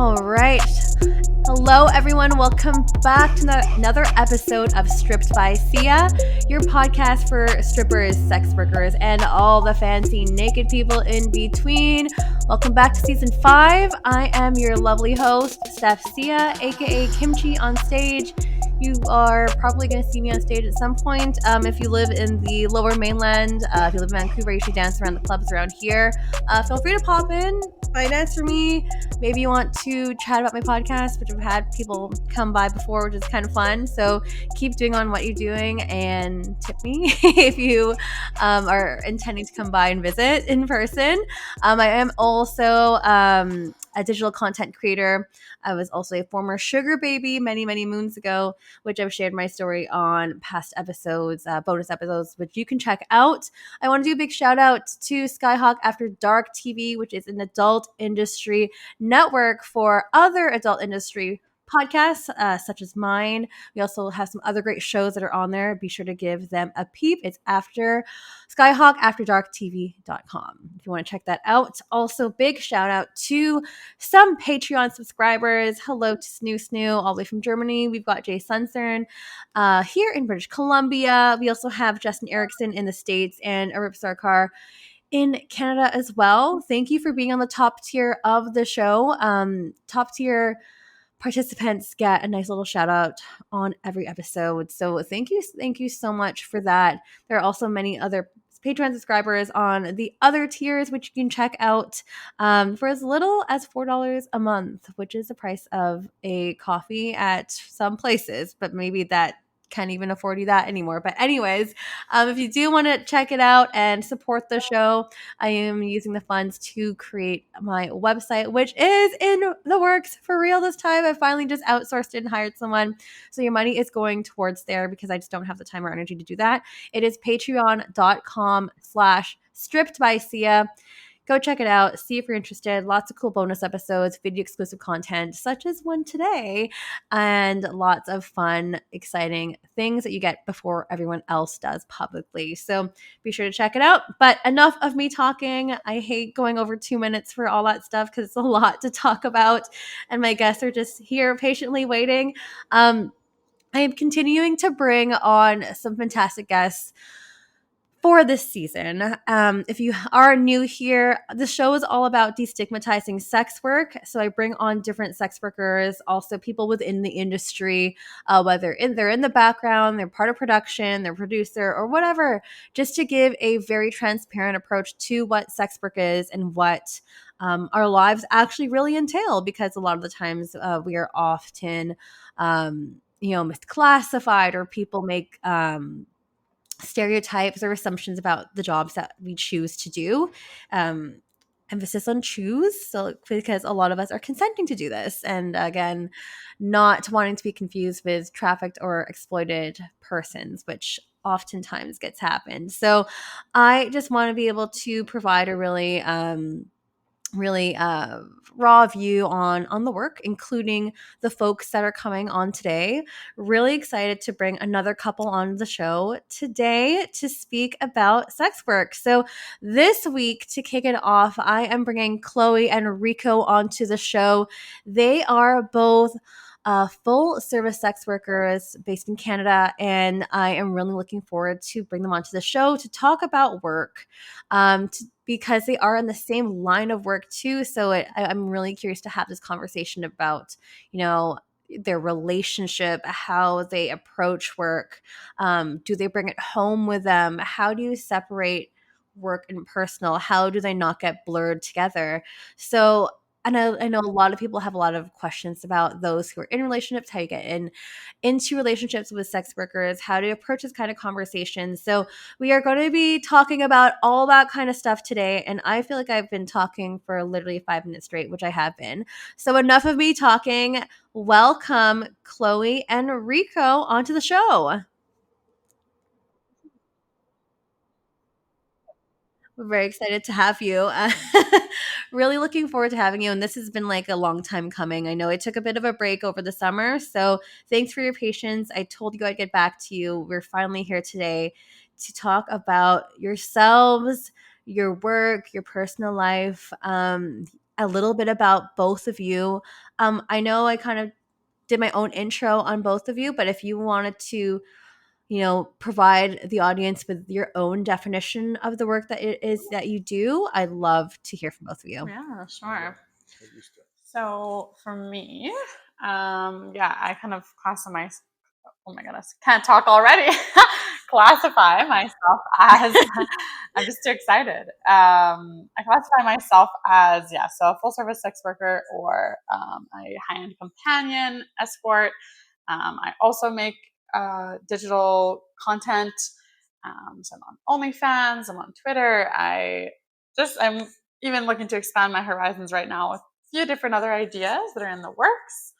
All right. Hello, everyone. Welcome back to another episode of Stripped by Sia, your podcast for strippers, sex workers, and all the fancy naked people in between. Welcome back to season 5. I am your lovely host, Steph Sia, aka Kimchi on stage. You are probably going to see me on stage at some point. If you live in the lower mainland, if you live in Vancouver, you usually dance around the clubs around here. Feel free to pop in, dance for me. Maybe you want to chat about my podcast, which I've had people come by before, which is kind of fun. So keep doing on what you're doing and tip me if you are intending to come by and visit in person. I am also a digital content creator. I was also a former sugar baby many, many moons ago, which I've shared my story on past episodes, bonus episodes, which you can check out. I want to do a big shout out to Skyhawk After Dark TV, which is an adult industry network for other adult industry podcasts, such as mine. We also have some other great shows that are on there. Be sure to give them a peep. It's after skyhawkafterdarktv.com if you want to check that out. Also, big shout out to some Patreon subscribers. Hello to Snoo all the way from Germany. We've got Jay Suncern here in British Columbia. We also have Justin Erickson in the States and Arip Sarkar in Canada as well. Thank you for being on the top tier of the show. Top tier participants get a nice little shout out on every episode. So thank you so much for that. There are also many other Patreon subscribers on the other tiers, which you can check out for as little as $4 a month, which is the price of a coffee at some places, but maybe that can't even afford you that anymore. But anyways, if you do want to check it out and support the show, I am using the funds to create my website, which is in the works for real this time. I finally just outsourced it and hired someone. So your money is going towards there because I just don't have the time or energy to do that. It is patreon.com/strippedbysia. Go check it out. See if you're interested. Lots of cool bonus episodes, video exclusive content, such as one today, and lots of fun, exciting things that you get before everyone else does publicly. So be sure to check it out. But enough of me talking. I hate going over 2 minutes for all that stuff because it's a lot to talk about, and my guests are just here patiently waiting. I am continuing to bring on some fantastic guests for this season. If you are new here, the show is all about destigmatizing sex work. So I bring on different sex workers, also people within the industry, whether they're in the background, they're part of production, they're producer, or whatever, just to give a very transparent approach to what sex work is and what our lives actually really entail. Because a lot of the times we are often, misclassified, or people make stereotypes or assumptions about the jobs that we choose to do. Emphasis on choose, so because a lot of us are consenting to do this, and again, not wanting to be confused with trafficked or exploited persons, which oftentimes gets happened. So I just want to be able to provide a really raw view on the work, including the folks that are coming on today. Really excited to bring another couple on the show today to speak about sex work. So this week, to kick it off, I am bringing Chloe and Rico onto the show. They are both full service sex workers based in Canada, and I am really looking forward to bring them onto the show to talk about work, because they are in the same line of work too. So I'm really curious to have this conversation about, their relationship, how they approach work. Do they bring it home with them? How do you separate work and personal? How do they not get blurred together? So I know a lot of people have a lot of questions about those who are in relationships, how you get into relationships with sex workers, how to approach this kind of conversation. So we are going to be talking about all that kind of stuff today. And I feel like I've been talking for literally 5 minutes straight, which I have been. So enough of me talking. Welcome Chloe and Rico onto the show. We're very excited to have you. Really looking forward to having you. And this has been like a long time coming. I know it took a bit of a break over the summer. So thanks for your patience. I told you I'd get back to you. We're finally here today to talk about yourselves, your work, your personal life. a little bit about both of you. I know I kind of did my own intro on both of you, but if you wanted to, provide the audience with your own definition of the work that it is that you do, I'd love to hear from both of you. Yeah, sure. So for me, I kind of classify. Oh my goodness, can't talk already. Classify myself as. I'm just too excited. I classify myself as so a full service sex worker or a high end companion escort. I also make digital content. So I'm on OnlyFans. I'm on Twitter. I'm even looking to expand my horizons right now with a few different other ideas that are in the works.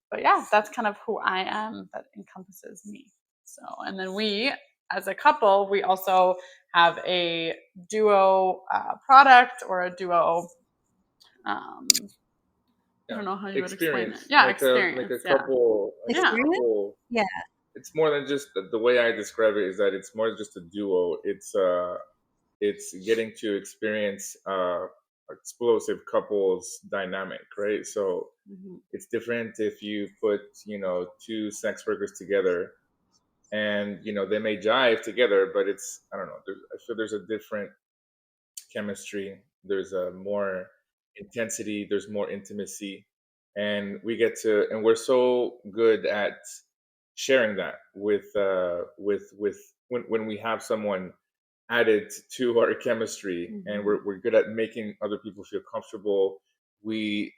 But yeah, that's kind of who I am. That encompasses me. So, and then we, as a couple, we also have a duo product or a duo. I don't know how you would explain it. Yeah, like experience. A couple, Experience? couple. Yeah. It's more than just the way I describe it is that it's more just a duo. It's getting to experience explosive couples dynamic, right? So it's different if you put two sex workers together, and they may jive together, but it's, I don't know. I feel there's a different chemistry. There's a more intensity. There's more intimacy, and we're so good at sharing that with when we have someone added to our chemistry, and we're good at making other people feel comfortable. We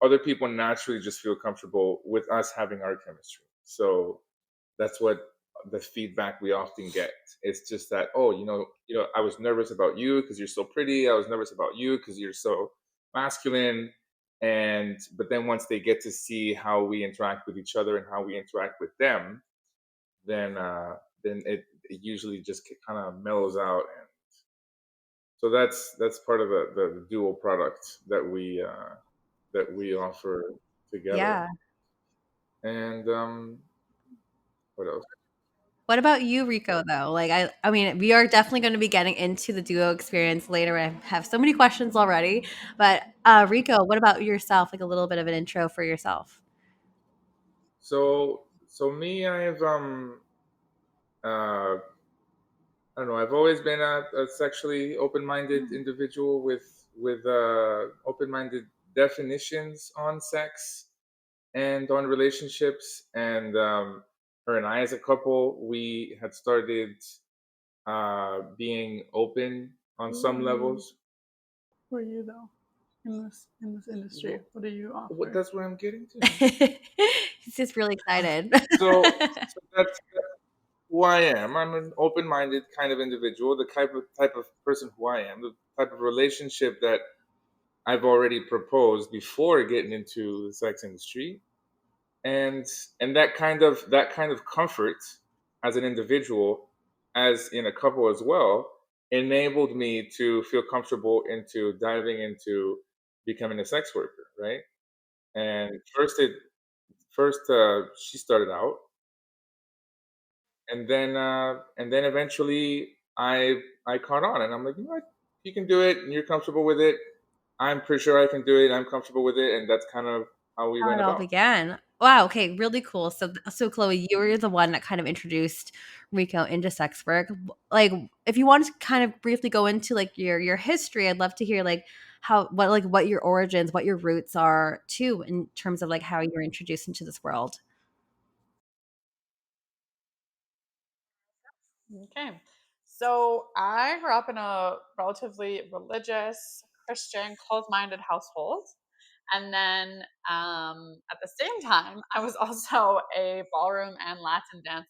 Other people naturally just feel comfortable with us having our chemistry. So that's what the feedback we often get. It's just that, oh, I was nervous about you because you're so pretty. I was nervous about you because you're so masculine. But then once they get to see how we interact with each other and how we interact with them, then it usually just kind of mellows out. And so that's part of the dual product that we offer together. Yeah. And what else? What about you, Rico, though? Like, I mean, we are definitely going to be getting into the duo experience later. I have so many questions already. But Rico, what about yourself? Like a little bit of an intro for yourself. So me, uh I don't know, I've always been a sexually open-minded individual with open-minded definitions on sex and on relationships. And her and I, as a couple, we had started being open on some levels. Who are you though in this industry? What do you offer? That's where I'm getting to. He's just really excited. So that's who I am. I'm an open-minded kind of individual, the type of person who I am, the type of relationship that I've already proposed before getting into the sex industry. and that kind of comfort as an individual, as in a couple as well, enabled me to feel comfortable into diving into becoming a sex worker, right? And first she started out, and then eventually I caught on, and I'm like, you know what, you can do it and you're comfortable with it. I'm pretty sure I can do it. I'm comfortable with it. And that's kind of how we How went it all about. began. Wow. Okay. Really cool. So Chloe, you were the one that kind of introduced Rico into sex work. Like, if you want to kind of briefly go into like your history, I'd love to hear like what your origins, what your roots are too, in terms of like how you were introduced into this world. Okay. So I grew up in a relatively religious, Christian, closed minded household. And then at the same time, I was also a ballroom and Latin dancer.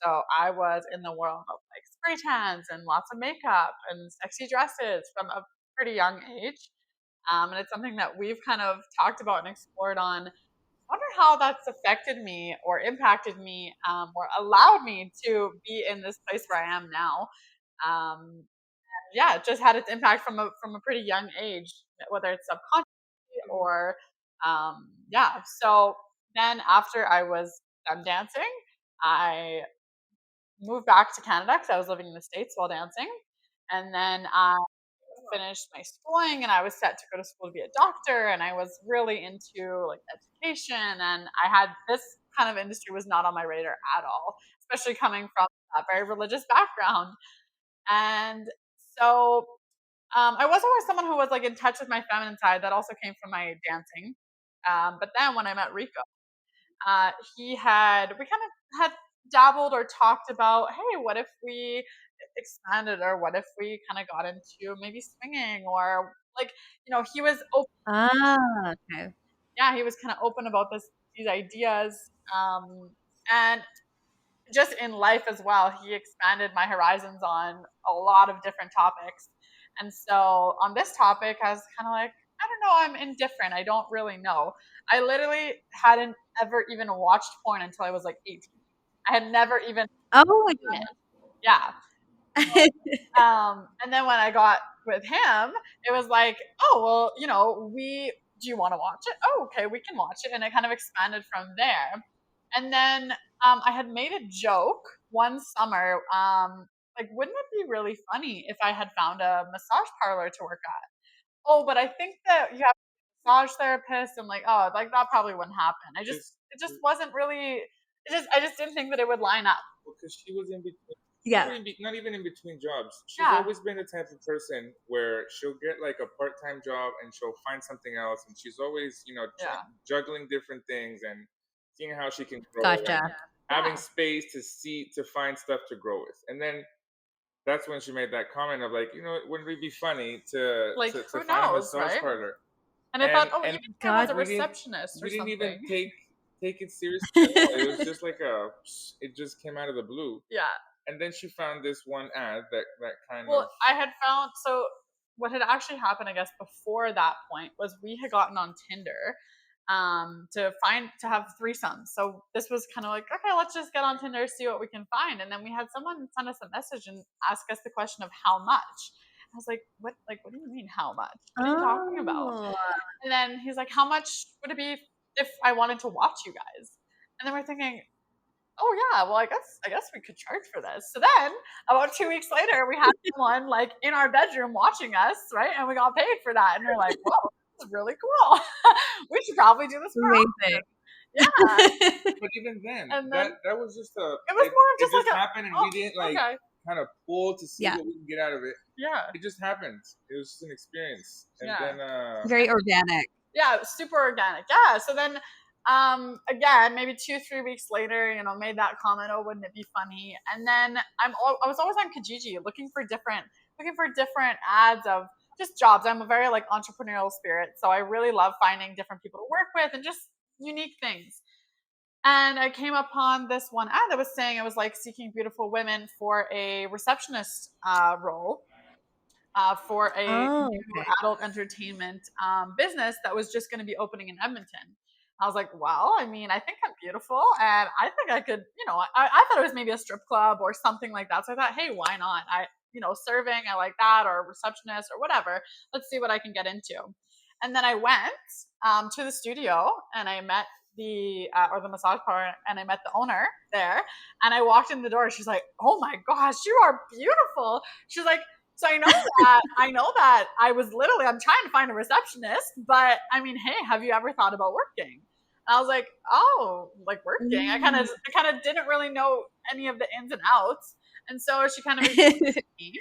So I was in the world of like spray tans and lots of makeup and sexy dresses from a pretty young age. And it's something that we've kind of talked about and explored on. Wonder how that's affected me or impacted me, or allowed me to be in this place where I am now. Um, yeah, it just had its impact from a pretty young age, whether it's subconsciously or yeah. So then after I was done dancing, I moved back to Canada because I was living in the States while dancing, and then finished my schooling and I was set to go to school to be a doctor, and I was really into like education, and I had this kind of industry was not on my radar at all, especially coming from a very religious background. And so I was always someone who was like in touch with my feminine side. That also came from my dancing. But then when I met Rico, we kind of had dabbled or talked about, hey, what if we expanded, or what if we kind of got into maybe swinging, or like, he was open. Ah, okay. Yeah, he was kind of open about these ideas. And just in life as well, he expanded my horizons on a lot of different topics. And so on this topic, I was kind of like, I don't know, I'm indifferent. I don't really know. I literally hadn't ever even watched porn until I was like 18. I had never even Oh my seen it. Yeah. god. And then when I got with him, it was like, oh, well, do you want to watch it? Oh, okay, we can watch it. And it kind of expanded from there. And then I had made a joke one summer, like, wouldn't it be really funny if I had found a massage parlor to work at? Oh, but I think that you have a massage therapist, and like, oh, like that probably wouldn't happen. It just wasn't really. I just didn't think that it would line up. Because she was in between. Yeah. Not even in between jobs. She's always been the type of person where she'll get like a part-time job and she'll find something else, and she's always, juggling different things and seeing how she can grow. Gotcha. Having space to find stuff to grow with. And then that's when she made that comment of like, wouldn't it be funny to find a massage parlor? And I thought, even if I was a receptionist or something. We didn't even take it seriously at all. It was just like it just came out of the blue. Yeah. And then she found this one ad that kind of. Well, I had found, so what had actually happened, I guess, before that point was we had gotten on Tinder to have threesomes. So this was kind of like, okay, let's just get on Tinder, see what we can find. And then we had someone send us a message and ask us the question of how much. I was like, what do you mean how much? What are you talking about? And then he's like, how much would it be if I wanted to watch you guys? And then we're thinking, oh yeah, well I guess we could charge for this. So then about 2 weeks later, we had someone like in our bedroom watching us, right? And we got paid for that. And we're like, whoa, this is really cool. We should probably do this for amazing. Yeah. But even then, that was just it was more of just like happened, and we didn't kind of pull to see what we can get out of it. Yeah. It just happened. It was just an experience. And then very organic. Yeah, super organic. Yeah. So then again, maybe 2-3 weeks later, made that comment, oh, wouldn't it be funny? And then I was always on Kijiji looking for different ads of just jobs. I'm a very like entrepreneurial spirit, so I really love finding different people to work with and just unique things. And I came upon this one ad that was saying it was like seeking beautiful women for a receptionist role. For a new adult entertainment business that was just going to be opening in Edmonton. I was like, well, I mean, I think I'm beautiful, and I think I could, I thought it was maybe a strip club or something like that. So I thought, hey, why not? Serving, I like that, or receptionist or whatever. Let's see what I can get into. And then I went to the studio, and I met the massage parlor, and I met the owner there. And I walked in the door. She's like, oh my gosh, you are beautiful. She's like, so I know that I'm trying to find a receptionist, but I mean, hey, have you ever thought about working? And I was like, oh, like working. I kind of didn't really know any of the ins and outs. And so she kind of introduced me,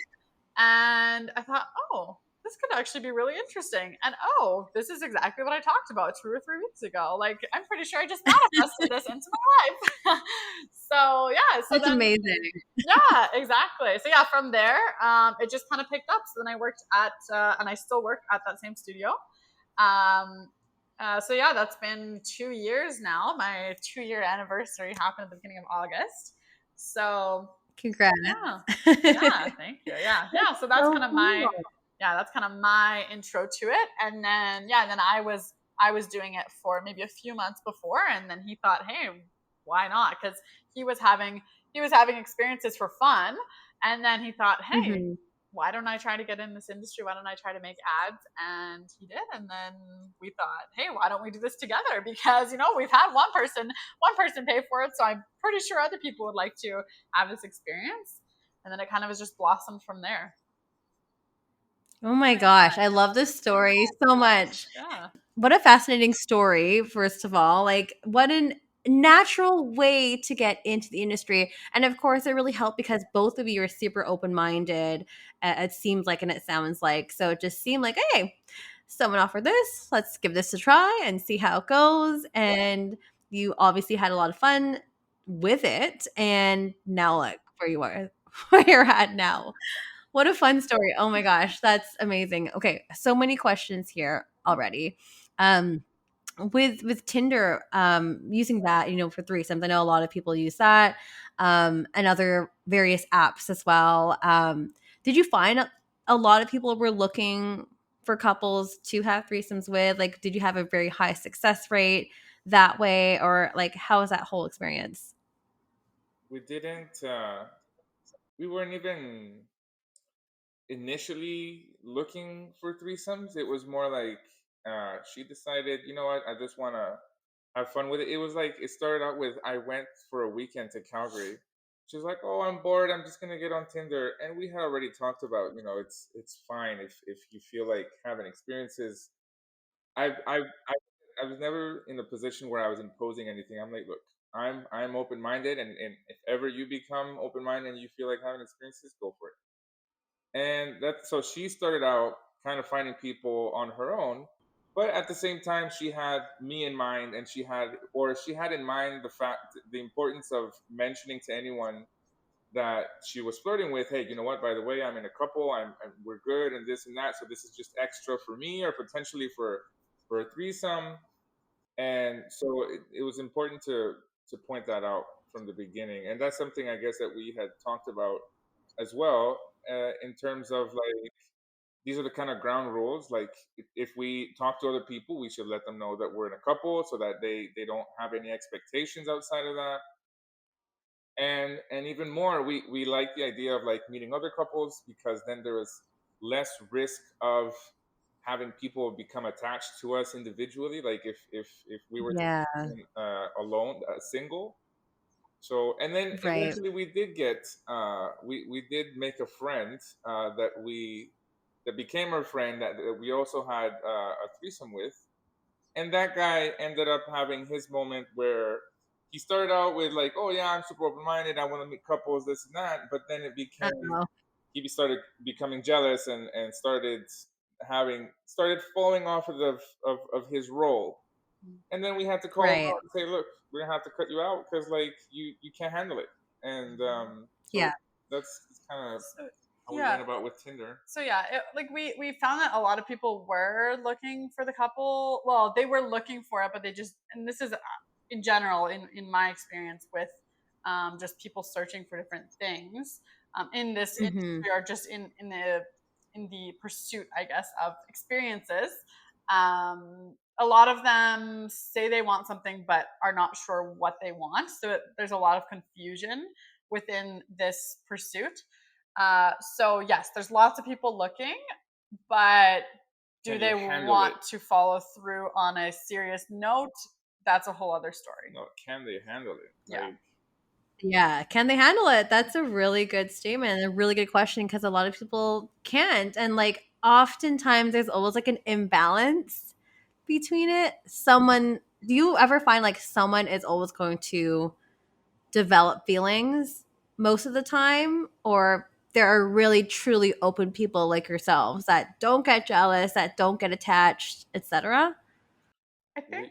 and I thought, oh, this could actually be really interesting. And oh, this is exactly what I talked about 2 or 3 weeks ago. Like, I'm pretty sure I just manifested this into my life. So yeah, that's amazing. Yeah, exactly. So yeah, from there, it just kind of picked up. So then I worked at, and I still work at that same studio. So yeah, that's been 2 years now. My 2-year anniversary happened at the beginning of August. So congrats. Yeah, thank you. Yeah. So that's kind of my intro to it. And then I was doing it for maybe a few months before, and then he thought, hey, why not? Because he was having experiences for fun, and then he thought, hey, why don't I try to get in this industry? Why don't I try to make ads? And he did. And then we thought, hey, why don't we do this together? Because, we've had one person pay for it. So I'm pretty sure other people would like to have this experience. And then it kind of has just blossomed from there. Oh my gosh, I love this story so much. Yeah. What a fascinating story, first of all. Like, what a natural way to get into the industry. And of course, it really helped because both of you are super open minded. It seems like, and it sounds like. So it just seemed like, hey, someone offered this. Let's give this a try and see how it goes. And you obviously had a lot of fun with it. And now, look where you are, where you're at now. What a fun story. Oh my gosh, that's amazing. Okay, so many questions here already. Um with Tinder, using that, for threesomes. I know a lot of people use that, and other various apps as well. Did you find a lot of people were looking for couples to have threesomes with? Like, did you have a very high success rate that way, or like how was that whole experience? We didn't. We weren't even initially looking for threesomes. It was more like she decided, you know what, I just want to have fun with it. It was like it started out with I went for a weekend to Calgary. She was like, "Oh, I'm bored. I'm just gonna get on Tinder." And we had already talked about, it's fine if you feel like having experiences. I was never in a position where I was imposing anything. I'm like, look, I'm open minded, and if ever you become open minded and you feel like having experiences, go for it. And that so she started out kind of finding people on her own, but at the same time she had me in mind, and she had in mind the importance of mentioning to anyone that she was flirting with, hey, you know what, by the way, I'm in a couple, we're good and this and that, so this is just extra for me or potentially for a threesome. And so it was important to point that out from the beginning, and that's something I guess that we had talked about as well, in terms of like these are the kind of ground rules. Like if we talk to other people, we should let them know that we're in a couple, so that they don't have any expectations outside of that. And even more, we like the idea of like meeting other couples, because then there is less risk of having people become attached to us individually, like if we were Yeah, alone, single. So, and then right. eventually we did get we did make a friend, that became our friend, that we also had a threesome with. And that guy ended up having his moment where he started out with like, oh yeah, I'm super open minded, I want to meet couples, this and that. But then it became Oh, started becoming jealous, and started falling off of his role. And then we had to call him right. out and say, look, we're gonna have to cut you out, because like you can't handle it. And so Yeah. that's kind of So, how we yeah. went about with Tinder. So yeah, like we found that a lot of people were looking for the couple. Well, they were looking for it, but they just, and this is in general in my experience with just people searching for different things in this Hmm. industry, or just in the pursuit, I guess, of experiences. A lot of them say they want something but are not sure what they want. So there's a lot of confusion within this pursuit. So yes, there's lots of people looking, but do Can you they handle it? want to follow through on a serious note? That's a whole other story. No, can they handle it? Yeah. Like, Yeah, can they handle it? That's a really good statement, a really good question because a lot of people can't. And like oftentimes there's always like an imbalance between it. Do you ever find like someone is always going to develop feelings most of the time, or there are really truly open people like yourselves that don't get jealous, that don't get attached, etc.? we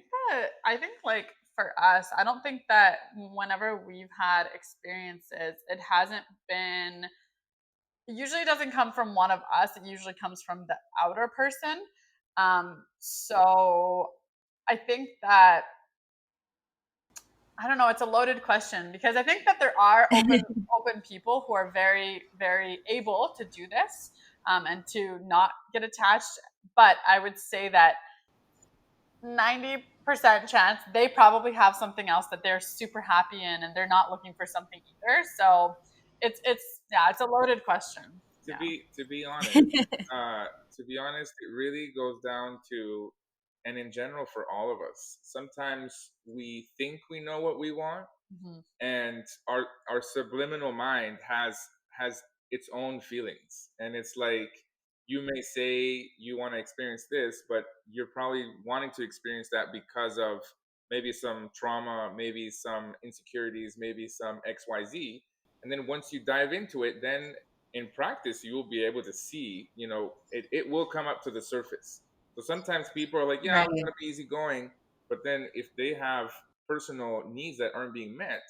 I think like for us, I don't think that whenever we've had experiences, it hasn't been, it usually doesn't come from one of us. It usually comes from the outer person. So I think that, I don't know, it's a loaded question because I think that there are open people who are very very able to do this, and to not get attached. But I would say that 90% chance they probably have something else that they're super happy in, and they're not looking for something either. So it's yeah, it's a loaded question. to Yeah. be honest, uh, it really goes down to, and in general for all of us, sometimes we think we know what we want, Mhm. and our subliminal mind has its own feelings, and it's like you may say you want to experience this, but you're probably wanting to experience that because of maybe some trauma, maybe some insecurities, maybe some XYZ. And then once you dive into it, then in practice, you will be able to see, it will come up to the surface. So sometimes people are like, yeah, I'm Right. going to be easygoing. But then if they have personal needs that aren't being met,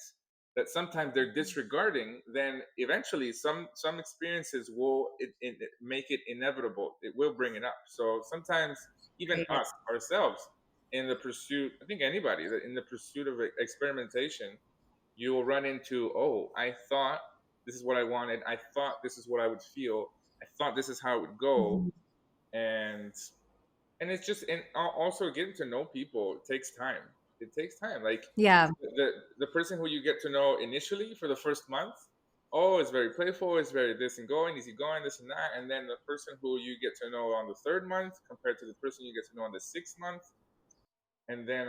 that sometimes they're disregarding, then eventually some experiences will make it inevitable. It will bring it up. So sometimes even Right. us ourselves, in the pursuit, I think anybody that in the pursuit of experimentation, you will run into, oh, I thought this is what I wanted, I thought this is what I would feel, I thought this is how it would go. Mhm. And and it's just, and also getting to know people takes time. It takes time. Like Yeah. the person who you get to know initially for the first month, oh, it's very playful, it's very this and going, easy going, this and that. And then the person who you get to know on the third month compared to the person you get to know on the sixth month, and then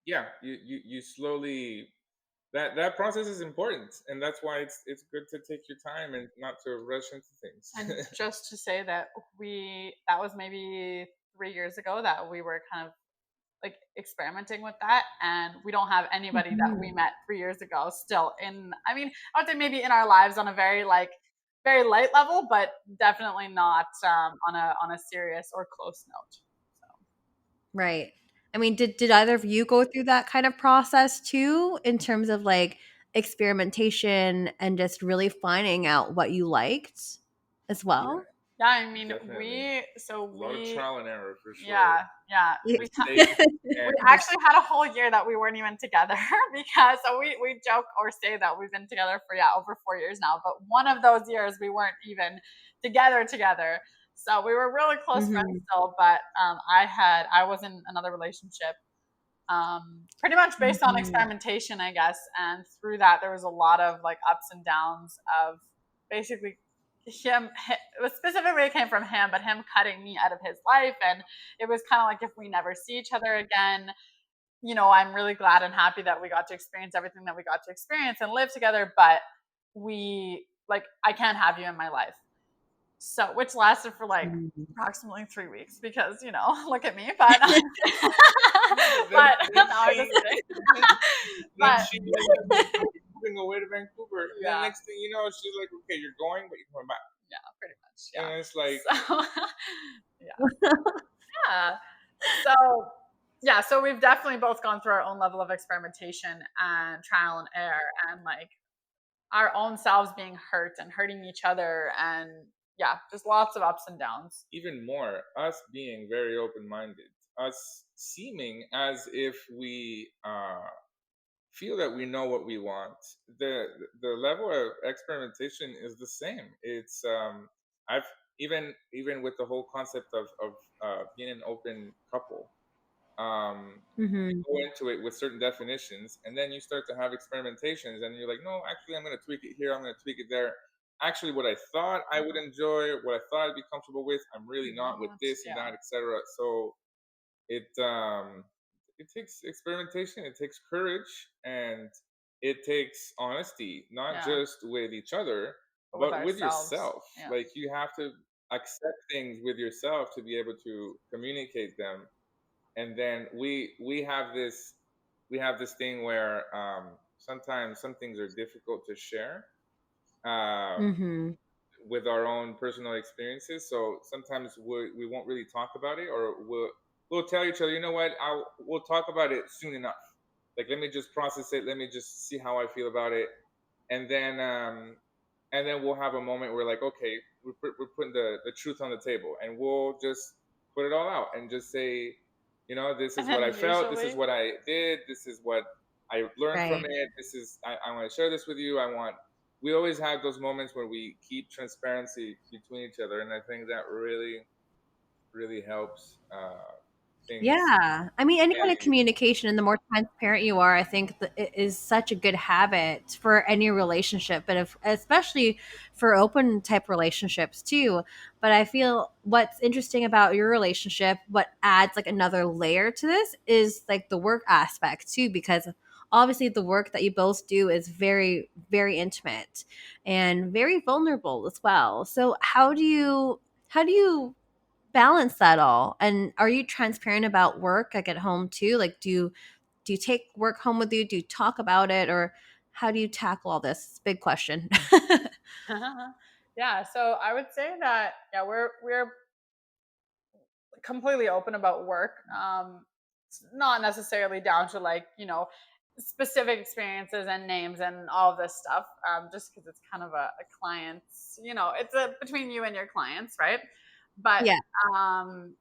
yeah, you slowly, that process is important, and that's why it's good to take your time and not to rush into things. And just to say that that was maybe 3 years ago that we were kind of like experimenting with that, and we don't have anybody that we Mhm. met 3 years ago still in, I mean, I would say maybe in our lives on a very very light level, but definitely not on a serious or close note. So Right. I mean, did either of you go through that kind of process too, in terms of like experimentation and just really finding out what you liked as Yeah, well? yeah, I mean, definitely. A lot of we trial and error for sure. yeah Mistakes we and actually had a whole year that we weren't even together because so we joke or say that we've been together for over 4 years now, but one of those years we weren't even together. So we were really close friends Mhm. still, but I was in another relationship, pretty much based on Mhm. experimentation, I guess. And through that, there was a lot of like ups and downs of basically specifically it came from him, but him cutting me out of his life. And it was kind of like, if we never see each other again, I'm really glad and happy that we got to experience everything that we got to experience and live together. But I can't have you in my life. So, which lasted for like Mhm. approximately 3 weeks because, look at me. But, then then no, I'm just she kidding. then, then But she ended up moving away to Vancouver. And then yeah, next thing you know, she's like, okay, you're going, but you're coming back. yeah, pretty much. And Yeah. it's like, So, yeah. Yeah. So, yeah. So we've definitely both gone through our own level of experimentation and trial and error, and like our own selves being hurt and hurting each other. And yeah, just lots of ups and downs. even more, us being very open minded, us seeming as if we feel that we know what we want. The level of experimentation is the same. It's I've even with the whole concept of being an open couple, you Mhm. go into it with certain definitions, and then you start to have experimentations, and you're like, no, actually, I'm going to tweak it here, I'm going to tweak it there. Actually, what I thought I would enjoy, what I thought I'd be comfortable with, I'm really not with Not, this and yeah. that, etc. So it takes experimentation, it takes courage, and it takes honesty, not Yeah. just with each other, But with but with ourselves. yourself. Yeah. Like you have to accept things with yourself to be able to communicate them. And then we have this thing where sometimes some things are difficult to share, um, Mhm. with our own personal experiences. So sometimes we won't really talk about it, or we'll tell each other, you know what, we'll talk about it soon enough. Like, let me just process it. Let me just see how I feel about it, and then we'll have a moment where, like, okay, we're putting the truth on the table, and we'll just put it all out and just say, this And is what I then felt, this is usually, what I did, this is what I learned from Right. it, this is I want to share this with you. We always have those moments where we keep transparency between each other, and I think that really really helps things Yeah. I mean, any kind of getting. communication, and the more transparent you are, I think that it is such a good habit for any relationship, but especially for open type relationships too. But I feel what's interesting about your relationship, what adds like another layer to this, is like the work aspect too, because obviously the work that you both do is very intimate and very vulnerable as well. So how do you how do you balance that all? And are you transparent about work, like at home too? Like, do you take work home with you? Do you talk about it, or how do you tackle all this? Big question. Yeah, so I would say that we're completely open about work. It's not necessarily down to like specific experiences and names and all of this stuff. Just because it's kind of a client's, it's a between you and your clients, right? But Yeah. um,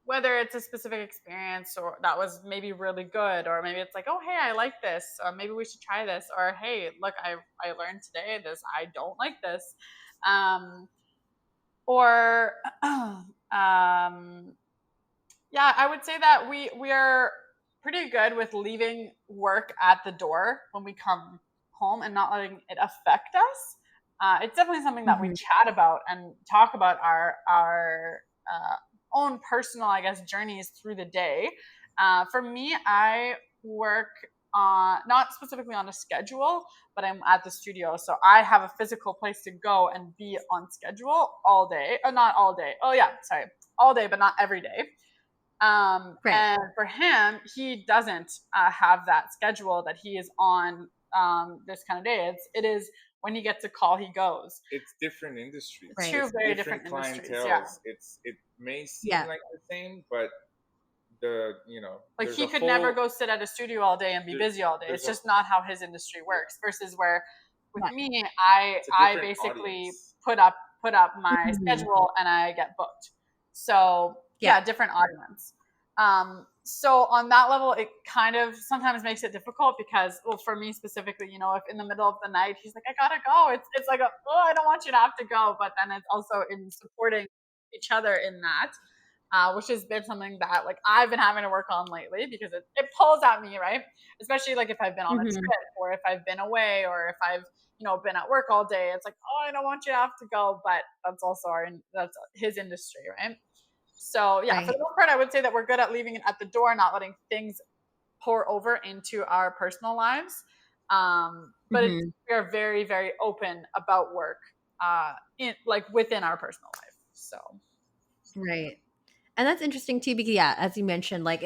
whether it's a specific experience or that was maybe really good, or maybe it's like, oh hey, I like this, or maybe we should try this, or hey, look, I learned today this, I don't like this, or yeah, I would say that we are pretty good with leaving work at the door when we come home and not letting it affect us. It's definitely something that we Mhm. chat about and talk about our own personal, I guess, journeys through the day. For me, I work not specifically on a schedule, but I'm at the studio, so I have a physical place to go and be on schedule all day. Not all day. Oh yeah, sorry, all day, but not every day. Right. And for him, he doesn't have that schedule that he is on this kind of day. It is when he gets a call, he goes. It's different industries. Right. Two It's very different different industries. Yeah. clientels. It may seem Yeah. like the same, but the Like there's a he could never whole go sit at a studio all day and be there, busy all day. It's there's a just not how his industry yeah, works. Versus where with Right. me, I it's a I different basically audience. put up my Mhm. schedule and I get booked. So Yeah. yeah, different audience. So on that level, it kind of sometimes makes it difficult because, well, for me specifically, if in the middle of the night he's like, I gotta go. It's like, oh, I don't want you to have to go, but then it's also in supporting each other in that, which has been something that like I've been having to work on lately because it pulls at me, right? Especially like if I've been on a Mhm. trip or if I've been away or if I've been at work all day. It's like, oh, I don't want you to have to go, but that's also that's his industry, right? So yeah, for Right. the most part, I would say that we're good at leaving it at the door, not letting things pour over into our personal lives. But Mhm. we are very, very open about work, in like within our personal life. So Right. And that's interesting too, because yeah, as you mentioned, like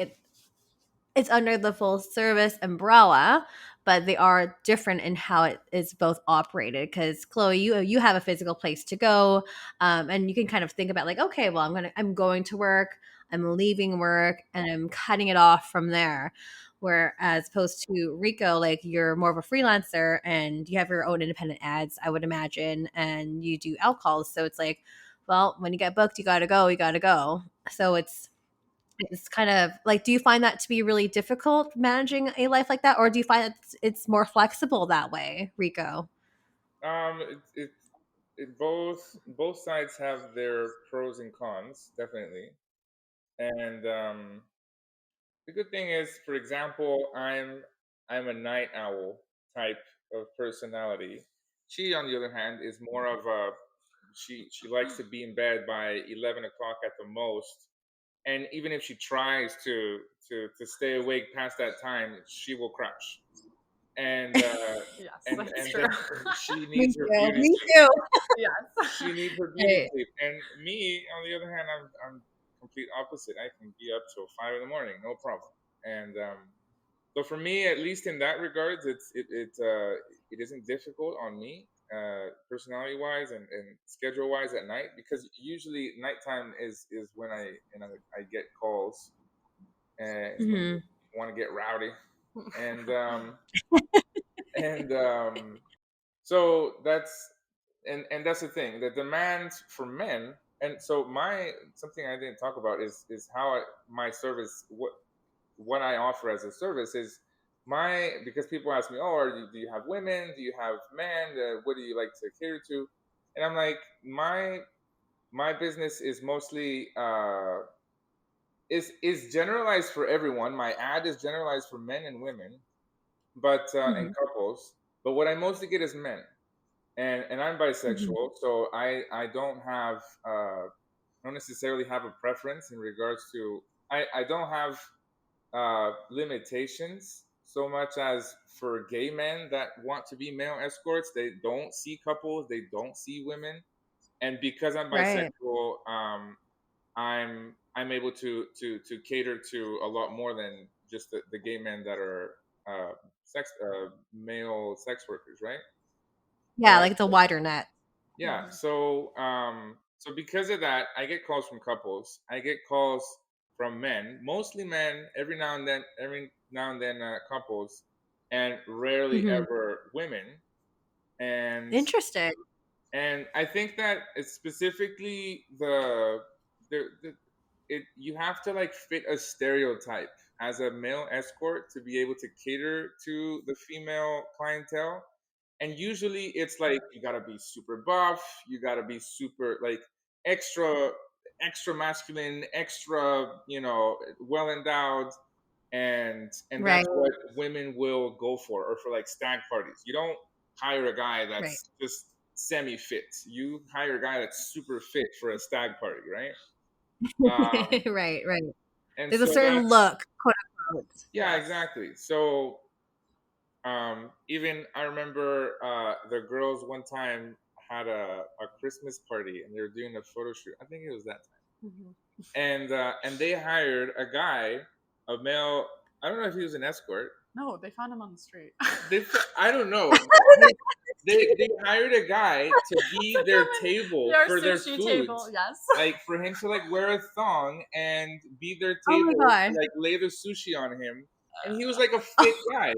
it's under the full service umbrella, but they are different in how it is both operated. Because Chloe, you have a physical place to go, and you can kind of think about like, okay, well, I'm going to work, I'm leaving work, and I'm cutting it off from there. Whereas opposed to Rico, like you're more of a freelancer and you have your own independent ads, I would imagine, and you do outcalls. So it's like, well, when you get booked, you gotta go, you gotta go. So it's kind of like, do you find that to be really difficult managing a life like that, or do you find that it's more flexible that way, Rico? Both sides have their pros and cons, definitely. And the good thing is, for example, I'm a night owl type of personality. She, on the other hand, is more of a she likes to be in bed by 11 o'clock at the most. And even if she tries to stay awake past that time, she will crash. And yes, and that's true. then she Me needs her too. beauty Me sleep. too. Yes. She needs her beauty Right. sleep. And me, on the other hand, I'm complete opposite. I can be up till 5 in the morning, no problem. And so for me, at least in that regards, it isn't difficult on me, personality wise and schedule wise at night, because usually nighttime is when I get calls and when Hmm. you want to get rowdy. And and so that's the thing, the demands for men. And so my something I didn't talk about is how my service, what I offer as a service is my, because people ask me, oh, do you have women, do you have men, what do you like to cater to? And I'm like, my business is mostly is generalized for everyone. My ad is generalized for men and women, but and Hmm. couples. But what I mostly get is men, and I'm Hmm. bisexual, so I don't have don't necessarily have a preference in regards to, I don't have limitations so much as for gay men that want to be male escorts. They don't see couples, they don't see women. And because I'm Right. bisexual, I'm able to cater to a lot more than just the gay men that are male sex workers, right? Yeah, like it's a wider net. Yeah. Mhm. So because of that, I get calls from couples. I get calls from men, mostly men. Every now and then, couples, and rarely Mhm. ever women. And Interesting. I think that it's specifically the it you have to like fit a stereotype as a male escort to be able to cater to the female clientele. And usually it's like you gotta be super buff, you gotta be super like extra extra masculine, extra, well endowed, and Right. that's what women will go for, or for like stag parties. You don't hire a guy Right. that's just semi fit. You hire a guy that's super fit for a stag party, right? Um, Right, right. and There's a so certain that's look, quote unquote. yeah, Yes. exactly. So even I remember the girls one time had a Christmas party and they were doing a photo shoot. I think it was that time, Mhm. and they hired a guy, a male. I don't know if he was an escort. No, they found him on the street. I don't know. They hired a guy to be Took their him in table your for their sushi table. foods, Yes. like for him to like wear a thong and be their Oh my table gosh. to like lay the sushi on him. And he was like a fit guy.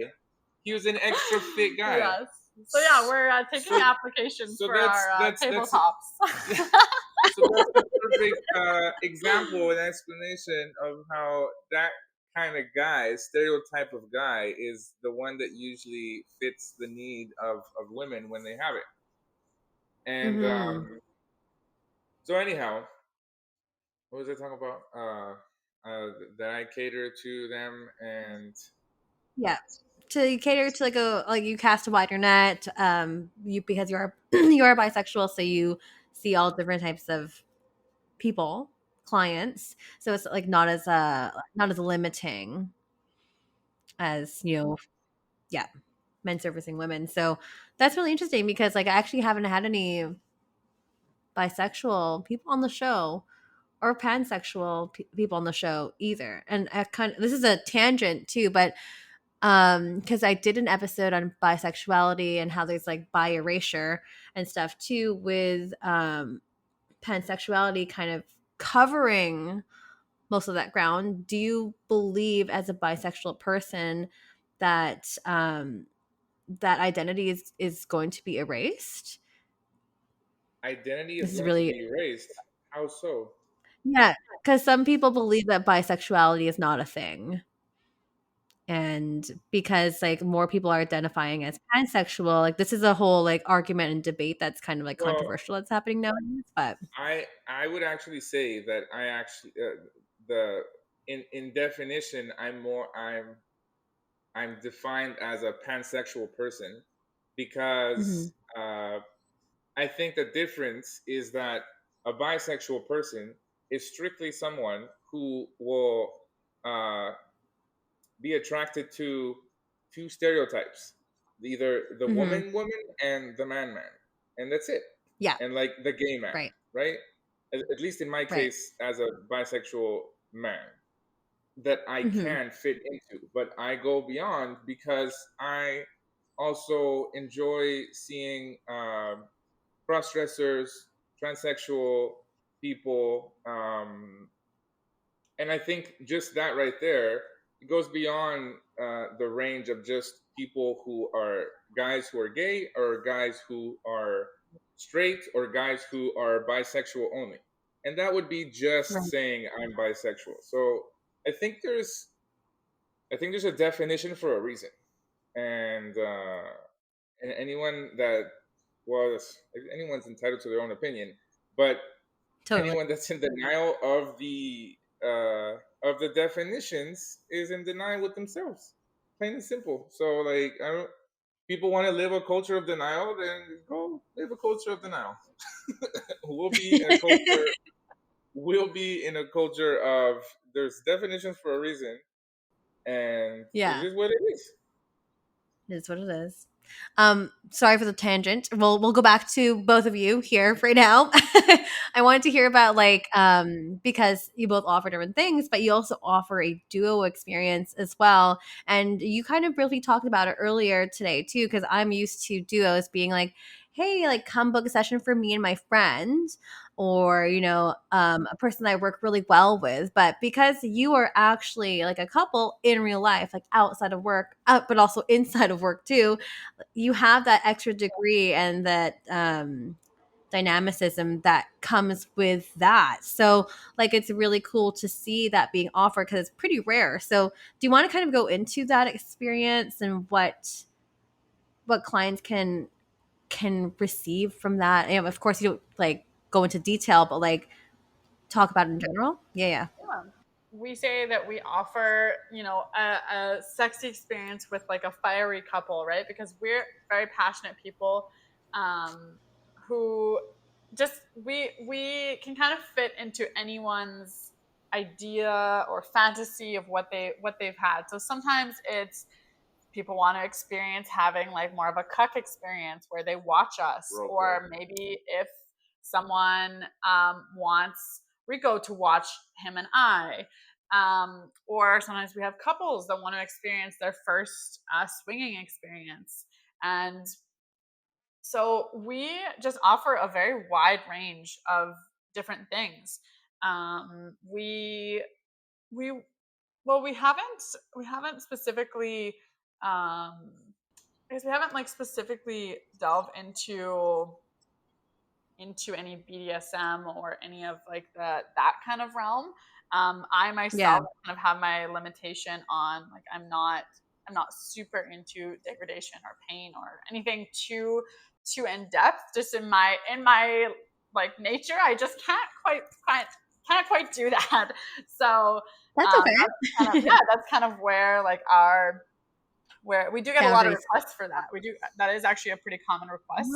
He was an extra fit guy. Yes. So yeah, we're taking So applications so for that's our that's tabletops. so that's the perfect example and explanation of how that kind of guy, stereotype of guy, is the one that usually fits the need of women when they have it. And Hmm. so anyhow, what was I talking about? That I cater to them, and Yeah. To cater to like you cast a wider net, you because you're you are bisexual, so you see all different types of people, clients. So it's like not as limiting as, yeah, men servicing women. So that's really interesting because like I actually haven't had any bisexual people on the show or pansexual people on the show either. And I kind of, this is a tangent too, but because I did an episode on bisexuality and how there's like bi erasure and stuff too, with pansexuality kind of covering most of that ground. Do you believe as a bisexual person that that identity is going to be erased? identity is This is going to really, be erased. How so? yeah, because some people believe that bisexuality is not a thing. And because like more people are identifying as pansexual, like this is a whole like argument and debate that's kind of like Well, controversial that's happening nowadays. But I would actually say that I actually the in definition I'm defined as a pansexual person mhm, because I think the difference is that a bisexual person is strictly someone who will uh, be attracted to two stereotypes, either the mhm, woman and the man, and that's it. yeah, And like the gay man, right, right? At least in my right, case, as a bisexual man, that I mhm, can fit into. But I go beyond because I also enjoy seeing cross dressers, transsexual people, and I think just that right there, it goes beyond the range of just people who are guys who are gay, or guys who are straight, or guys who are bisexual only. And that would be just right, saying I'm bisexual. So I think there's I think there's a definition for a reason. And anyone that was anyone's entitled to their own opinion, but totally, anyone that's in denial of the definitions is in denial with themselves, plain and simple. So like I don't people want to live a culture of denial, then go live a culture of denial. we'll be in a culture we'll be in a culture of there's definitions for a reason, and it yeah, is what it is. it is what it is. Sorry for the tangent. We'll go back to both of you here right now. I wanted to hear about like because you both offer different things, but you also offer a duo experience as well. And you kind of briefly talked about it earlier today too, because I'm used to duos being like, hey, like come book a session for me and my friend, or a person that I work really well with. But because you are actually like a couple in real life, like outside of work, but also inside of work too, you have that extra degree and that dynamicism that comes with that. So like it's really cool to see that being offered because it's pretty rare. So do you want to kind of go into that experience and what clients can receive from that? And of course you don't like go into detail, but like talk about it in general. Yeah. Yeah. We say that we offer, a sexy experience with like a fiery couple, right? Because we're very passionate people, um, who just we can kind of fit into anyone's idea or fantasy of what they've had. So sometimes it's people want to experience having like more of a cuck experience where they watch us, or maybe if someone wants Rico to watch him and I, or sometimes we have couples that want to experience their first swinging experience. And so we just offer a very wide range of different things. We well, we haven't specifically, um because we haven't like specifically delved into any BDSM or any of like that kind of realm. I Yeah. myself kind of have my limitation on like I'm not super into degradation or pain or anything too in depth. Just in my like nature, I just can't quite do that. So That's that's kind of where like where we do get a lot of boundaries. requests for that. We do that is actually a pretty common request.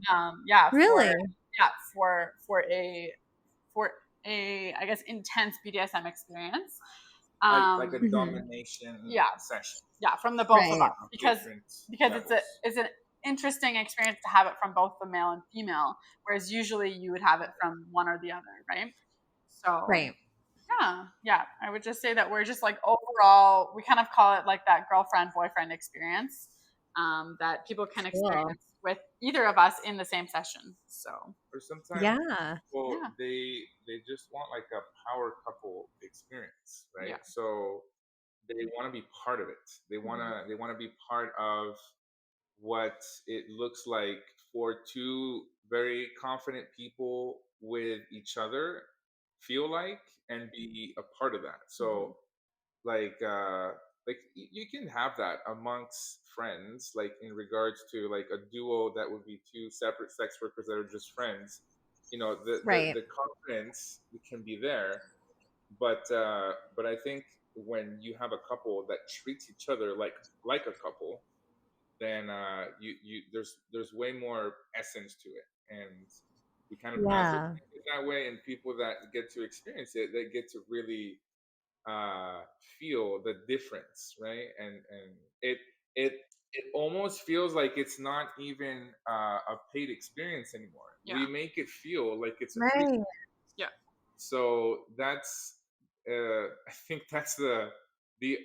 Oh, Yeah, really? for a I guess intense BDSM experience. Like a Mhm. domination Yeah, session. yeah, from the both of Right. us, because Different it's a levels. it's an interesting experience to have it from both the male and female, whereas usually you would have it from one or the other, right? So Right. yeah, I would just say that we're just like overall, we kind of call it like that girlfriend boyfriend experience, that people can Cool. experience with either of us in the same session. So Or sometimes Yeah. people yeah, they just want like a power couple experience, right? yeah, So they want to be part of it. mhm, They want to be part of what it looks like for two very confident people with each other feel like and be a part of that. mhm, So like you can have that amongst friends, like in regards to like a duo that would be two separate sex workers that are just friends. Right. The confidence can be there, but I think when you have a couple that treats each other like a couple, then you there's way more essence to it, and we kind of advocate Yeah. it that way. And people that get to experience it, they get to really uh, feel the difference, right? And it it it almost feels like it's not even a paid experience anymore. yeah, We make it feel like it's a free. Right. yeah, So that's I think that's the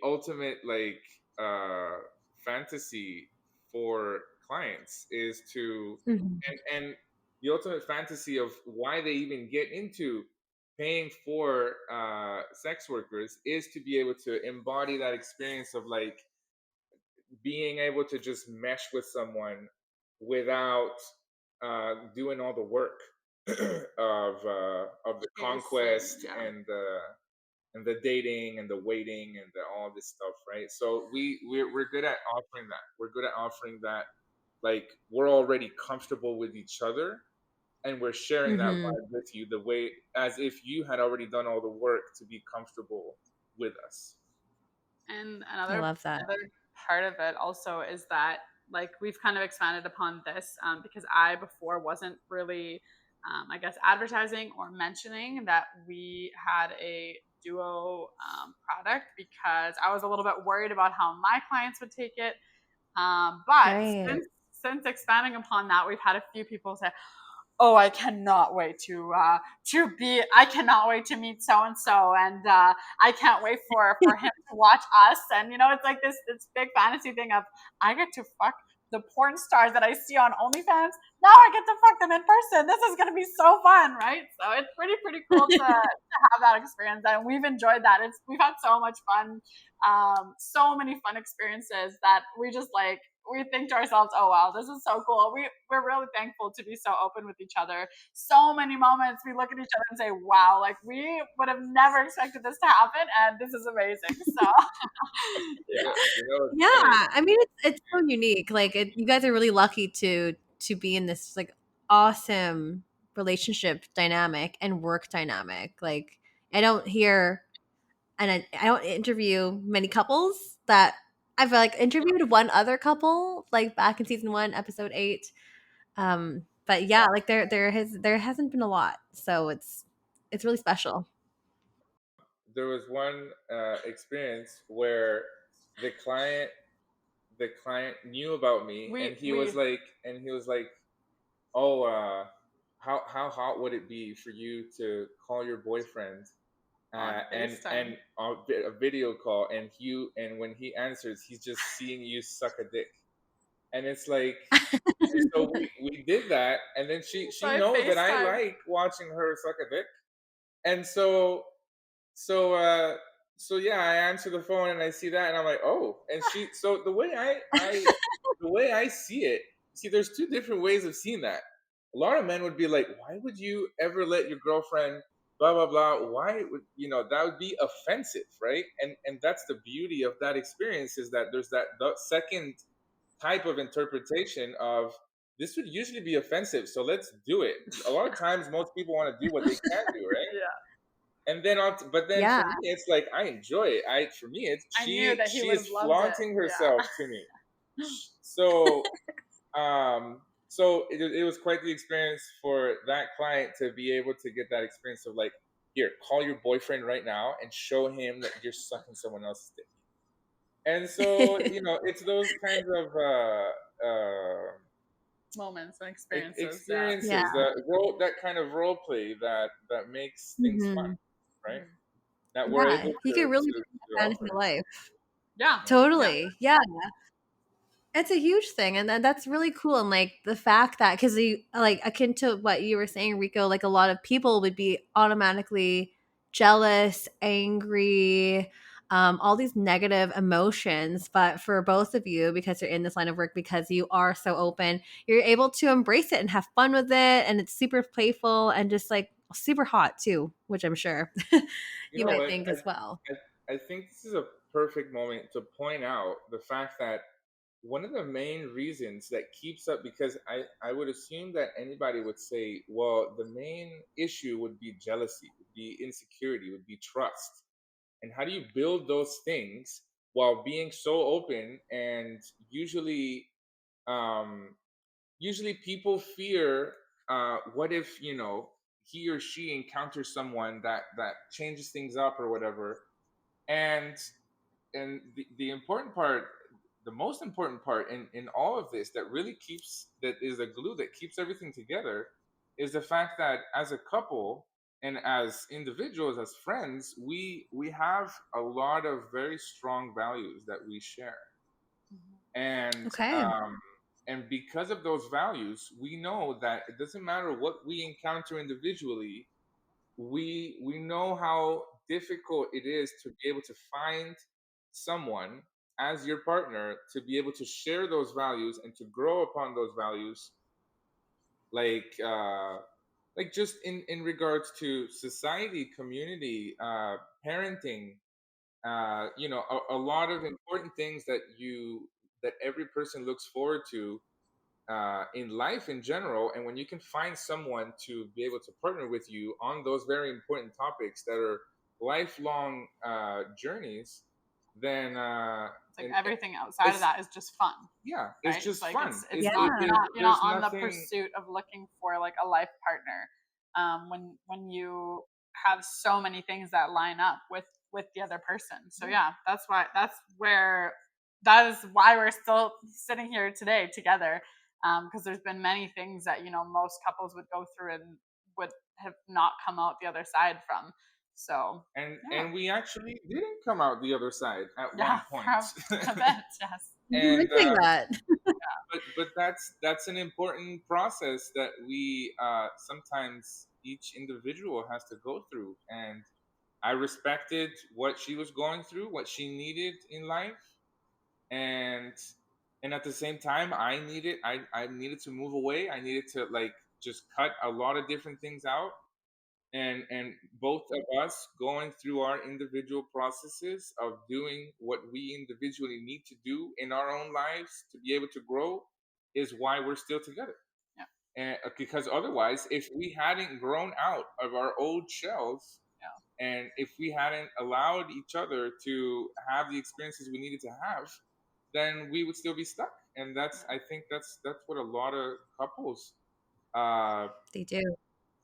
ultimate like uh, fantasy for clients is to Mhm. and the ultimate fantasy of why they even get into paying for sex workers is to be able to embody that experience of like being able to just mesh with someone without doing all the work of the chasing, conquest yeah. and the dating and the waiting and all this stuff, right? So we're good at offering that. We're good at offering that. Like we're already comfortable with each other, and we're sharing that Mhm. vibe with you the way as if you had already done all the work to be comfortable with us. And I another love that. another part of it also is that like we've kind of expanded upon this, because I before wasn't really, I guess, advertising or mentioning that we had a duo product because I was a little bit worried about how my clients would take it. But Right. since expanding upon that, we've had a few people say, "Oh, I cannot wait I cannot wait to meet so and so, and I can't wait for him to watch us." And it's like this big fantasy thing of I get to fuck the porn stars that I see on OnlyFans. Now I get to fuck them in person. This is gonna be so fun, right? So it's pretty cool to have that experience, and we've enjoyed that. We've had so much fun, so many fun experiences that we think to ourselves, oh wow, this is so cool. We're really thankful to be so open with each other. So many moments we look at each other and say, wow, like we would have never expected this to happen, and this is amazing. So Yeah, it's Yeah, funny. I mean, it's so unique. Like, you guys are really lucky to be in this like awesome relationship dynamic and work dynamic. Like, I don't hear, and I don't interview many couples that I've like interviewed one other couple like back in season 1, episode 8. But yeah, like there hasn't been a lot, so it's really special. There was one experience where the client the client knew about me, we and he we was like, oh, how hot would it be for you to call your boyfriend on FaceTime. and a video call, and when he answers, he's just seeing you suck a dick, and it's like, and so we did that, and then So she I knows that I FaceTime. like watching her suck a dick, and so uh so yeah, I answer the phone and I see that, and I'm like, oh. And so the way I see it, see, there's two different ways of seeing that. A lot of men would be like, why would you ever let your girlfriend blah blah blah? Why would that would be offensive, right? And that's the beauty of that experience, is that there's the second type of interpretation of, this would usually be offensive, so let's do it. A lot of times most people want to do what they can't do, right? Yeah. And then but then Yeah. for me, it's like, I enjoy it. For me, it's I knew that he she would is have loved it. flaunting Yeah. herself to me. So it was quite the experience for that client to be able to get that experience of like, here, call your boyfriend right now and show him that you're sucking someone else's dick. And so it's those kinds of Moments and experiences. Yeah. Yeah. experiences, that kind of role play that makes things fun, Mhm. right? Mhm. That we're Yeah, able you could really bring to that fantasy to offer. life. Yeah. Yeah. Totally. Yeah. It's a huge thing, and that's really cool. And like the fact that, because you like akin to what you were saying, Rico, like a lot of people would be automatically jealous, angry, all these negative emotions. But for both of you, because you're in this line of work, because you are so open, you're able to embrace it and have fun with it, and it's super playful and just like super hot too, which I'm sure You you know might what? think as well. I think this is a perfect moment to point out the fact that one of the main reasons that keeps up, because I would assume that anybody would say, well, the main issue would be jealousy, would be insecurity, would be trust. And how do you build those things while being so open? And um, usually people fear, what if he or she encounters someone that changes things up or whatever. And the important part, the most important part in all of this, that really keeps, that is the glue that keeps everything together, is the fact that as a couple and as individuals, as friends, we have a lot of very strong values that we share. and Okay. um and because of those values, we know that it doesn't matter what we encounter individually, we know how difficult it is to be able to find someone as your partner, to be able to share those values and to grow upon those values, like just in regards to society, community, parenting, a lot of important things that every person looks forward to in life in general. And when you can find someone to be able to partner with you on those very important topics that are lifelong journeys, then It's like and everything outside of it's that is just fun, yeah, it's right? It's just like fun. it's Yeah. not you're not There's on the nothing. pursuit of looking for like a life partner. When you have so many things that line up with the other person. So yeah, that's where that is why we're still sitting here today together, because there's been many things that most couples would go through and would have not come out the other side from. So and we actually didn't come out the other side at one point. Yes. You're And missing that. but that's an important process that we sometimes each individual has to go through. And I respected what she was going through, what she needed in life, and at the same time I needed to move away. I needed to like just cut a lot of different things out, and both of us going through our individual processes of doing what we individually need to do in our own lives to be able to grow is why we're still together. Yeah. And because otherwise, if we hadn't grown out of our old shells, and if we hadn't allowed each other to have the experiences we needed to have, then we would still be stuck. And I think that's what a lot of couples They do.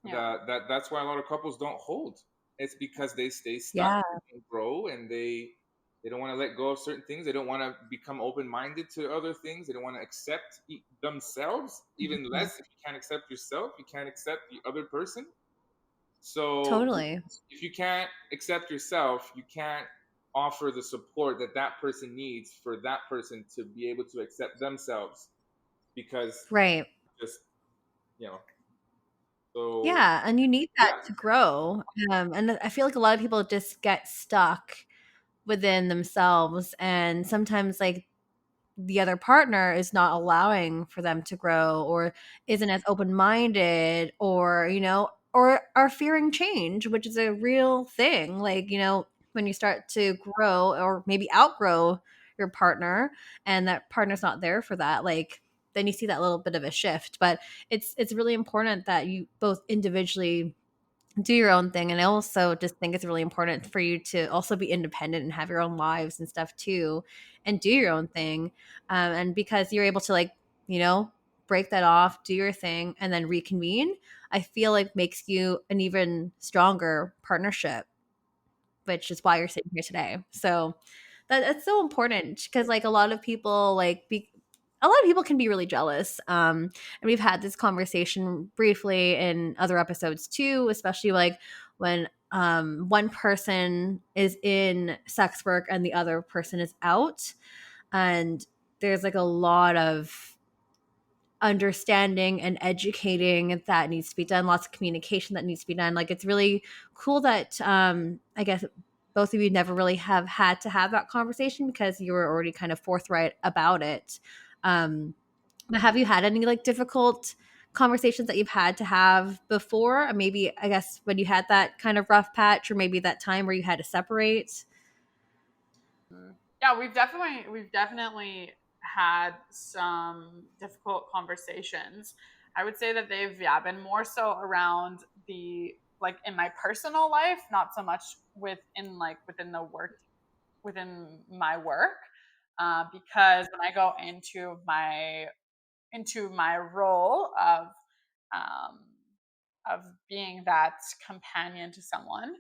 that's why a lot of couples don't hold. It's because they stay stuck, Yeah, they don't grow, and they don't want to let go of certain things. They don't want to become open-minded to other things. They don't want to accept themselves. Even Mhm. less, if you can't accept yourself, you can't accept the other person. So Totally. if you can't accept yourself, you can't offer the support that that person needs for that person to be able to accept themselves, because Right. just you know so Yeah, and you need that yeah. to grow. And I feel like a lot of people just get stuck within themselves, and sometimes like the other partner is not allowing for them to grow, or isn't as open-minded, or or are fearing change, which is a real thing. Like, when you start to grow or maybe outgrow your partner, and that partner's not there for that, like, then you see that little bit of a shift. But it's really important that you both individually do your own thing. And I also just think it's really important for you to also be independent and have your own lives and stuff too, and do your own thing. And because you're able to, like, break that off, do your thing, and then reconvene, I feel like makes you an even stronger partnership, which is why you're sitting here today. So that's so important, because like a lot of people can be really jealous. And we've had this conversation briefly in other episodes too, especially like when one person is in sex work and the other person is out, and there's like a lot of understanding and educating that needs to be done, lots of communication that needs to be done. Like, it's really cool that I guess both of you never really have had to have that conversation, because you were already kind of forthright about it. But have you had any like difficult conversations that you've had to have before? Maybe, I guess, when you had that kind of rough patch, or maybe that time where you had to separate? Yeah, we've definitely had some difficult conversations. I would say that they've been more so around the, like, in my personal life, not so much within the work, within my work, because when I go into my role um, of being that companion to someone,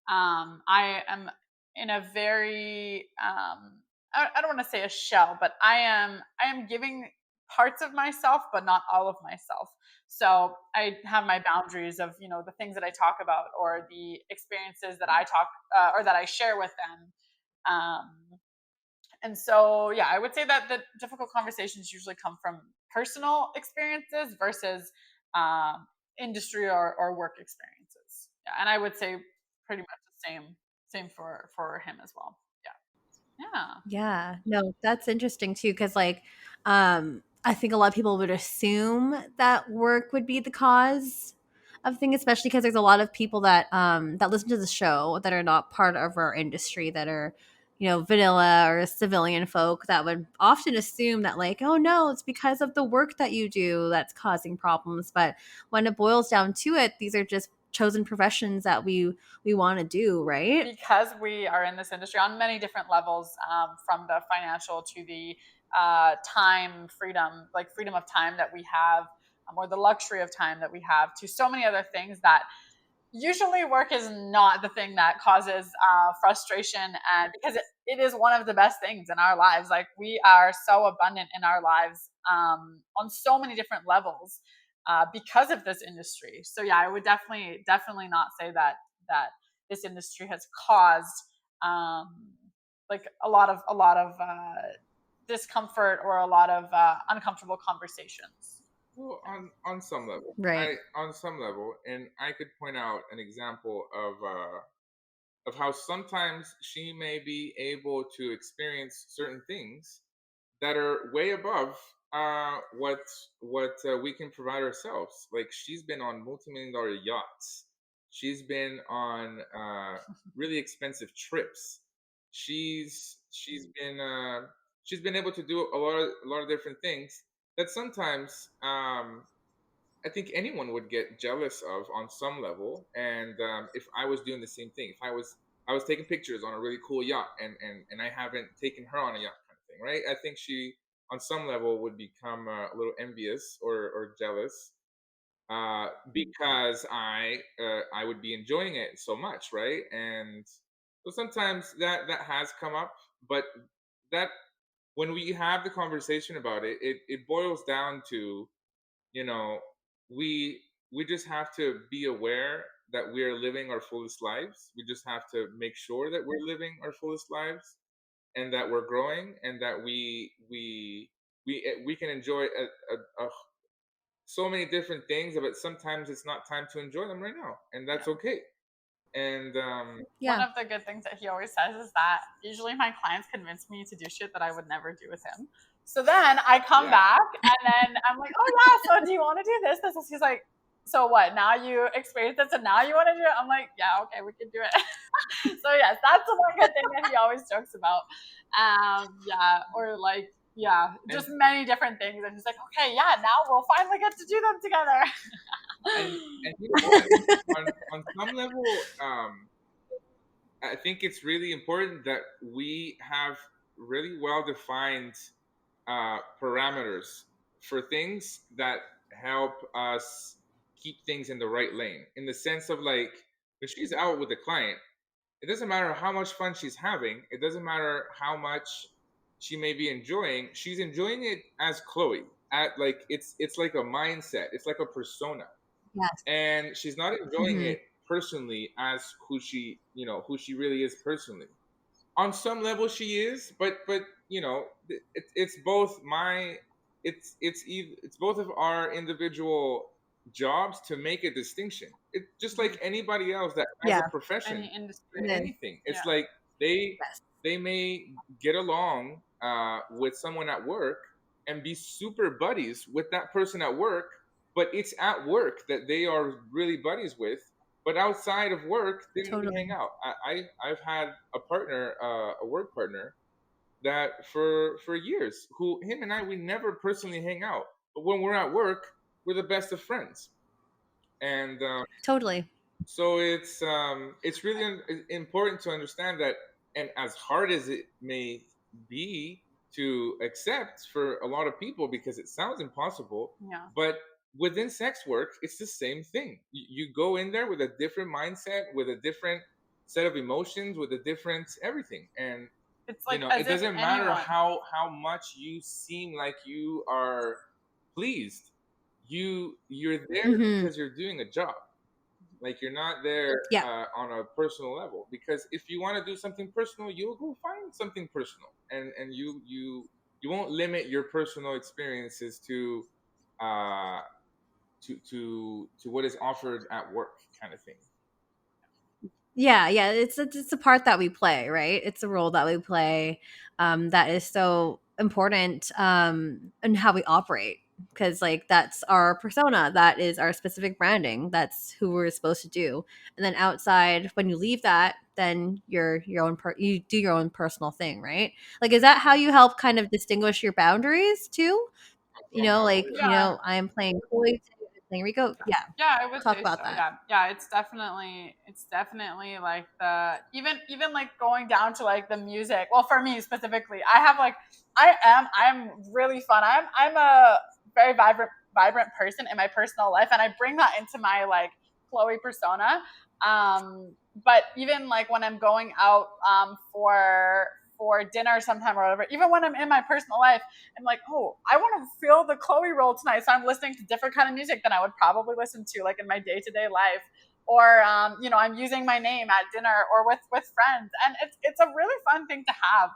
I am in a very I don't want to say a shell, but I am giving parts of myself, but not all of myself. So I have my boundaries of the things that I talk about, or the experiences that I talk or that I share with them. And so, yeah, I would say that the difficult conversations usually come from personal experiences versus industry or work experiences. Yeah, and I would say pretty much the same for him as well. Yeah, yeah. Yeah, no, that's interesting too, because like, I think a lot of people would assume that work would be the cause of things, especially because there's a lot of people that listen to the show that are not part of our industry, that are, vanilla or civilian folk, that would often assume that, like, oh no, it's because of the work that you do that's causing problems. But when it boils down to it, these are just chosen professions that we want to do, right? Because we are in this industry on many different levels, from the financial to the time freedom, like freedom of time that we have, or the luxury of time that we have, to so many other things that usually work is not the thing that causes frustration, and because it is one of the best things in our lives. Like, we are so abundant in our lives on so many different levels because of this industry. So yeah, I would definitely not say that this industry has caused like a lot of discomfort or a lot of uncomfortable conversations. Well, on some level, Right. on some level, and I could point out an example of how sometimes she may be able to experience certain things that are way above what we can provide ourselves. Like, she's been on multi-million-dollar yachts. She's been on really expensive trips. She's been able to do a lot of different things that sometimes I think anyone would get jealous of on some level. And if I was doing the same thing, if I was taking pictures on a really cool yacht, and I haven't taken her on a yacht, kind of thing, right? I think she, on some level, would become a little envious or jealous because I would be enjoying it so much, right? And so sometimes that has come up, but that when we have the conversation about it, it boils down to, you know, we we just have to be aware that we are living our fullest lives. We just have to make sure that we're living our fullest lives, and that we're growing, and that we can enjoy so many different things, but sometimes it's not time to enjoy them right now, and that's Yeah. okay. And One Yeah. of the good things that he always says is that usually my clients convince me to do shit that I would never do with him. So then I come yeah, back and then I'm like, oh yeah, so do you want to do this? This is, he's like, so what? Now you experienced this and now you want to do it? I'm like, yeah, okay, we can do it. So yes, that's the one good thing that he always jokes about. Yeah, or like, yeah, and just many different things. And he's like, okay, yeah, now we'll finally get to do them together. and you know what? On some level, I think it's really important that we have really well defined parameters for things that help us keep things in the right lane. In the sense of, like, when she's out with the client, it doesn't matter how much fun she's having. It doesn't matter how much she may be enjoying. She's enjoying it as Chloe. At, like, it's like a mindset. It's like a persona, Yes. and she's not enjoying Hmm. it personally as who she really is personally. On some level she is, but it's both my it's both of our individual jobs to make a distinction. It just like anybody else that has a Yeah. profession, Any industry. It is. anything. Yeah. It's like they Yes. they may get along with someone at work and be super buddies with that person at work, but it's at work that they are really buddies with. But outside of work, they maybe Totally. hang out. I've had a partner, a work partner, that for years, who him and I, we never personally hang out, but when we're at work, we're the best of friends. And Totally. so it's really important to understand that, and as hard as it may be to accept for a lot of people, because it sounds impossible, Yeah. but within sex work, it's the same thing. You go in there with a different mindset, with a different set of emotions, with a different everything. And It's like as it if doesn't matter anyone. how much you seem like you are pleased. You're there Hmm. because you're doing a job. Like, you're not there Yeah. on a personal level, because if you want to do something personal, you'll go find something personal, and you won't limit your personal experiences uh to what is offered at work, kind of thing. Yeah, yeah, it's a part that we play, right? It's a role that we play, that is so important, in how we operate, because like that's our persona, that is our specific branding, that's who we're supposed to do. And then outside, when you leave that, then you're your own you do your own personal thing, right? Like, is that how you help kind of distinguish your boundaries too? On some level, Like, yeah. Yeah. I'm playing Chloe, today, you're playing Rico. Yeah, Yeah, I would talk say about so. that. Yeah. Yeah, it's definitely like the even like going down to like the music. Well, for me specifically, I have like I'm really fun. I'm a very vibrant person in my personal life, and I bring that into my like Chloe persona. But even like when I'm going out for dinner sometime or whatever, even when I'm in my personal life, I'm like, oh, I want to feel the Chloe role tonight. So I'm listening to different kind of music than I would probably listen to like in my day-to-day life. Or I'm using my name at dinner or with friends, and it's a really fun thing to have.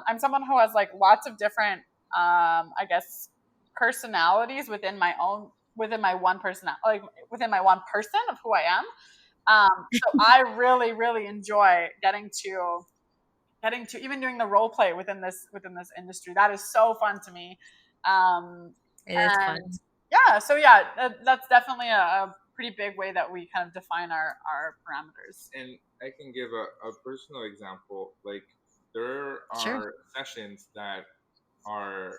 I'm someone who has like lots of different, I guess, personalities within my one person, like within my one person of who I am. So I really, really enjoy getting to even doing the role play within this industry. That is so fun to me. It is fun. And yeah, so yeah, that's definitely a pretty big way that we kind of define our parameters. And I can give a personal example. Like there are Sure. sessions that are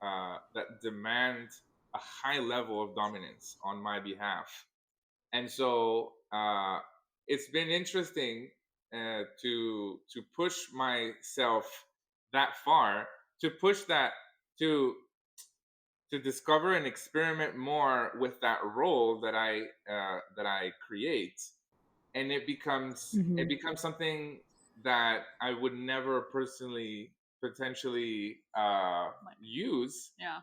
that demand a high level of dominance on my behalf, and so it's been interesting to push myself that far, to push that to to discover and experiment more with that role that I create, and it becomes something that I would never personally potentially use, Yeah.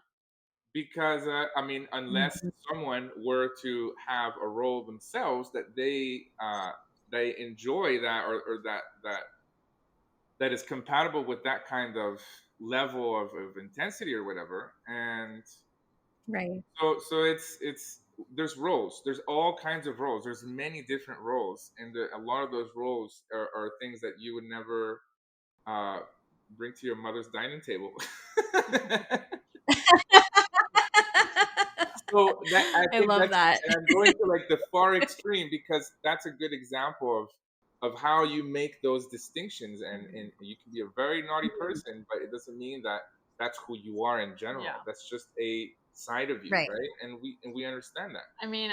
because I mean, unless someone were to have a role themselves that they enjoy that, or that is compatible with that kind of level of intensity or whatever. And Right. so it's there's roles, there's all kinds of roles, there's many different roles, and a lot of those roles are things that you would never uh bring to your mother's dining table. So that, I I think love that's, that. and I'm going to like the far extreme, because that's a good example of how you make those distinctions, and you can be a very naughty person, but it doesn't mean that that's who you are in general. Yeah. That's just a side of you, Right. right? And we understand that. I mean,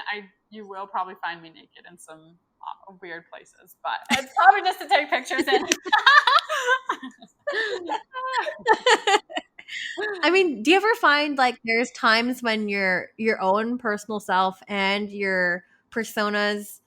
you will probably find me naked in some weird places, but it's probably just to take pictures in. I mean, do you ever find like there's times when your own personal self and your personas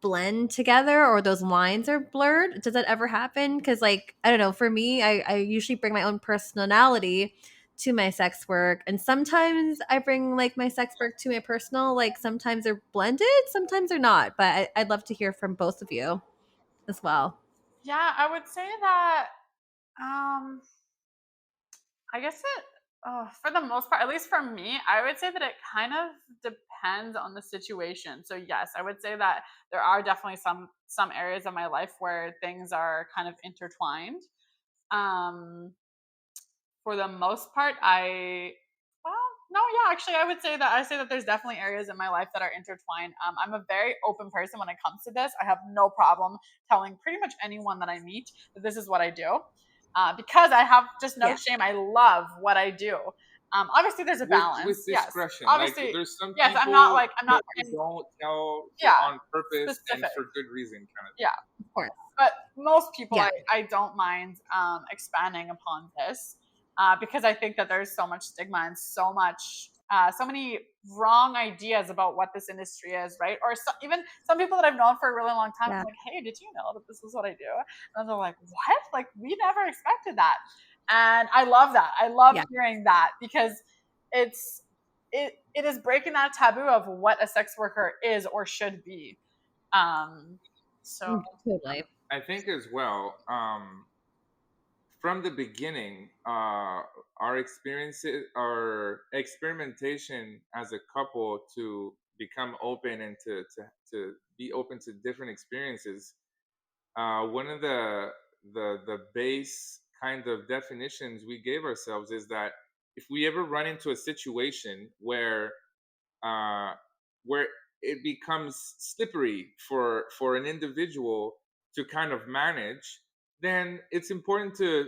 blend together, or those lines are blurred? Does that ever happen? Because like, I don't know, for me, I usually bring my own personality to my sex work, and sometimes I bring like my sex work to my personal. Like sometimes they're blended, sometimes they're not, but I'd love to hear from both of you as well. Yeah, I would say that um I guess for the most part, at least for me, I would say that it kind of depends on the situation. So yes, I would say that there are definitely some areas of my life where things are kind of intertwined. Um, for the most part, well, no, yeah, actually, I say that there's definitely areas in my life that are intertwined. I'm a very open person when it comes to this. I have no problem telling pretty much anyone that I meet that this is what I do, because I have just no Yeah. shame. I love what I do. Obviously, there's a With balance. Yes, discretion. Like obviously, there's some yes. people I'm not that you saying, don't tell yeah, on purpose and specific. for good reason, kind of thing. Yeah, Of course. but most people, Yeah. I don't mind expanding upon this, because I think that there's so much stigma and so many wrong ideas about what this industry is, right? Or even some people that I've known for a really long time, Yeah. I'm like, hey, did you know that this is what I do? And they're like, what? Like, we never expected that. And I love that. I love Yeah. hearing that, because it's it is breaking that taboo of what a sex worker is or should be. So Totally. I think as well, from the beginning, our experimentation as a couple to become open and to be open to different experiences. One of the base kind of definitions we gave ourselves is that if we ever run into a situation uh, where it becomes slippery for an individual to kind of manage, then it's important to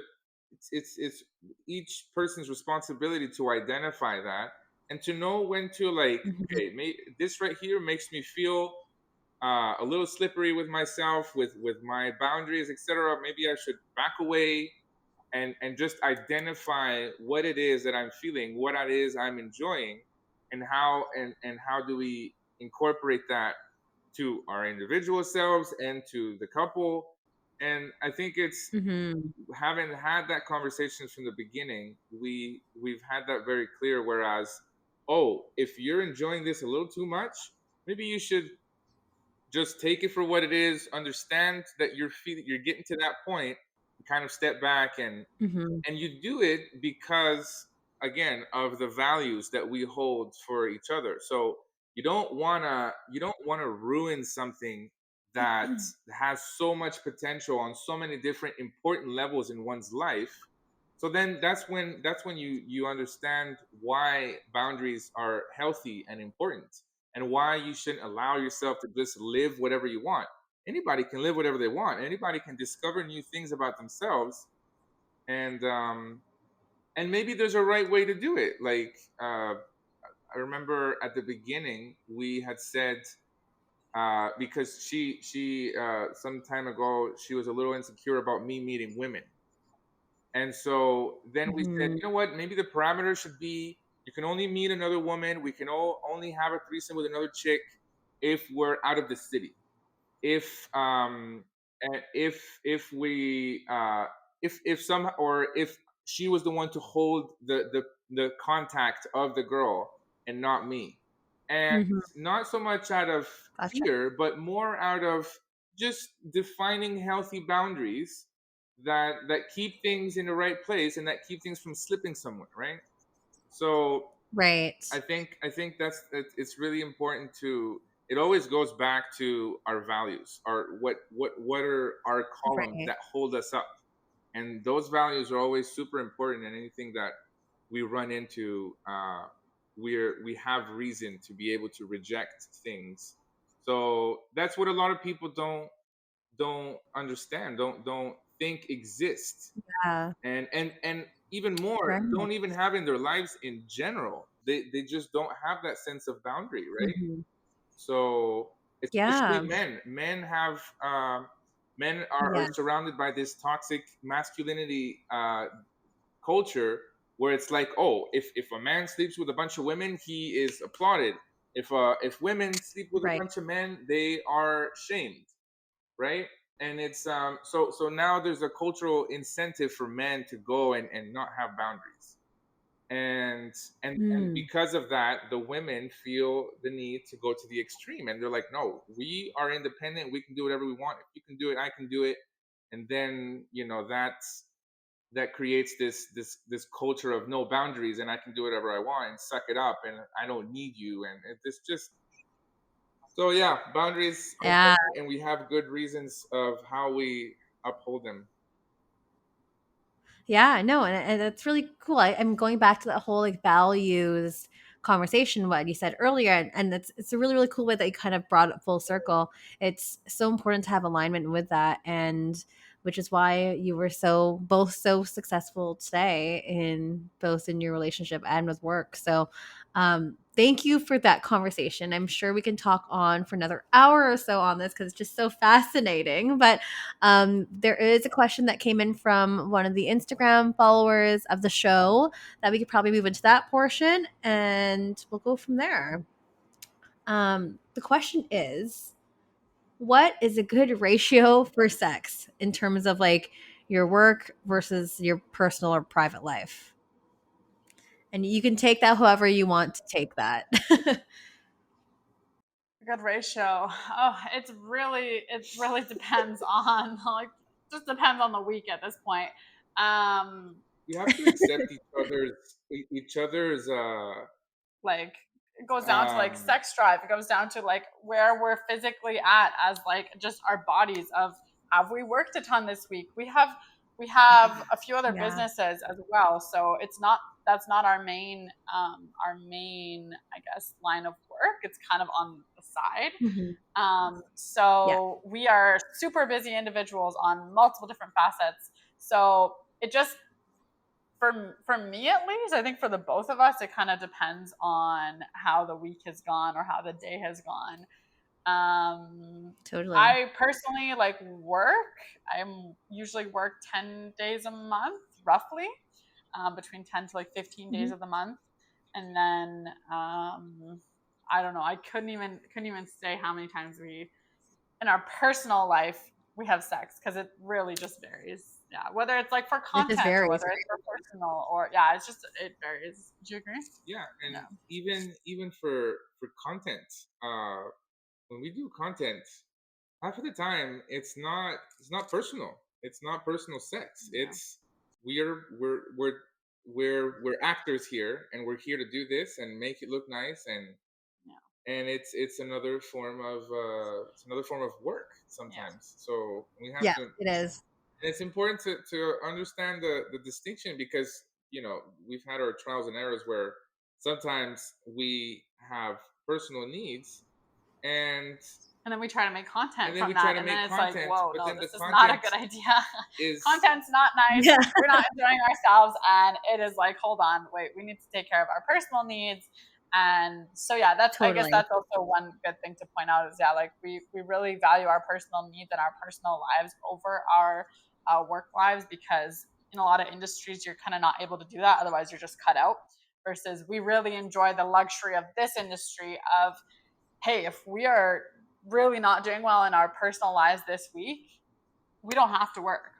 it's each person's responsibility to identify that, and to know when to, like, Mhm. okay, this right here makes me feel a little slippery with myself, with my boundaries, etc. Maybe I should back away and just identify what it is that I'm feeling, what it is I'm enjoying, and how do we incorporate that to our individual selves and to the couple. And I think it's Mm-hmm. having had that conversation from the beginning, we've had that very clear. Whereas, oh, if you're enjoying this a little too much, maybe you should just take it for what it is. Understand that you're getting to that point. Kind of step back Mm-hmm. and you do it because, again, of the values that we hold for each other. So you don't want to ruin something that has so much potential on so many different important levels in one's life. So then that's when you understand why boundaries are healthy and important, and why you shouldn't allow yourself to just live whatever you want. Anybody can live whatever they want. Anybody can discover new things about themselves, and maybe there's a right way to do it. Like, I remember at the beginning we had said, because she some time ago she was a little insecure about me meeting women, and so then we said, Mm-hmm. you know what, maybe the parameter should be you can only meet another woman, we can only have a threesome with another chick if we're out of the city. If and if some, or if she was the one to hold the contact of the girl and not me. And Mm-hmm. not so much out of Gotcha. fear, but more out of just defining healthy boundaries that keep things in the right place and that keep things from slipping somewhere, right? So Right. I think it's really important to. It always goes back to our values, our what are our columns Right. that hold us up, and those values are always super important. And anything that we run into, we have reason to be able to reject things. So that's what a lot of people don't understand, don't think exists, Yeah. and even more, Right. don't even have in their lives in general. They just don't have that sense of boundary, right? Mm-hmm. So especially Yeah. men are Yeah. surrounded by this toxic masculinity culture, where it's like, oh, if a man sleeps with a bunch of women, he is applauded. If women sleep with a Right. bunch of men, they are shamed, right? And it's so now there's a cultural incentive for men to go and not have boundaries. And Mm. because of that, the women feel the need to go to the extreme, and they're like, no, we are independent, we can do whatever we want. If you can do it, I can do it. And then, that creates this culture of no boundaries, and I can do whatever I want and suck it up, and I don't need you. And it's just, so yeah, boundaries are Yeah. important, and we have good reasons of how we uphold them. Yeah, no, and that's really cool. I'm going back to that whole like values conversation, what you said earlier, and it's a really really cool way that you kind of brought it full circle. It's so important to have alignment with that, and which is why you were both so successful today in both in your relationship and with work. So, thank you for that conversation. I'm sure we can talk on for another hour or so on this because it's just so fascinating. But there is a question that came in from one of the Instagram followers of the show that we could probably move into that portion and we'll go from there. The question is, what is a good ratio for sex in terms of like your work versus your personal or private life? And you can take that however you want to take that. Good ratio. Oh, it really depends on like just depends on the week at this point. Um, You have to accept each other's like it goes down to like um sex drive. It goes down to like where we're physically at as like just our bodies of have we worked a ton this week? We have a few other Yeah. businesses as well. So it's not that's not our main I guess line of work. It's kind of on the side. Mhm. Yeah. So we are super busy individuals on multiple different facets. So it just for me at least, I think for the both of us, it kind of depends on how the week has gone or how the day has gone. Totally. I personally like work. I'm usually work 10 days a month, roughly, between 10 to like 15 days Mhm. of the month, and then I don't know. I couldn't even say how many times we, in our personal life, we have sex, because it really just varies. Yeah, whether it's like for content or whether it's for personal, or it's just, it varies. Do you agree? Yeah, and even for content, when we do content, half of the time it's not personal. It's not personal sex. It's we're actors here, and we're here to do this and make it look nice, and it's another form of work sometimes. So we have to. It is. And it's important to understand the distinction, because we've had our trials and errors where sometimes we have personal needs, and then we try to make content from that, and then it's like, whoa, no, this is not a good idea. Content's not nice. Yeah. We're not enjoying ourselves, and it is like, hold on, wait, we need to take care of our personal needs. And so that's totally. I guess that's also one good thing to point out is like we really value our personal needs and our personal lives over our work lives, because in a lot of industries you're kind of not able to do that, otherwise you're just cut out. Versus we really enjoy the luxury of this industry of, hey, if we are really not doing well in our personal lives this week, we don't have to work.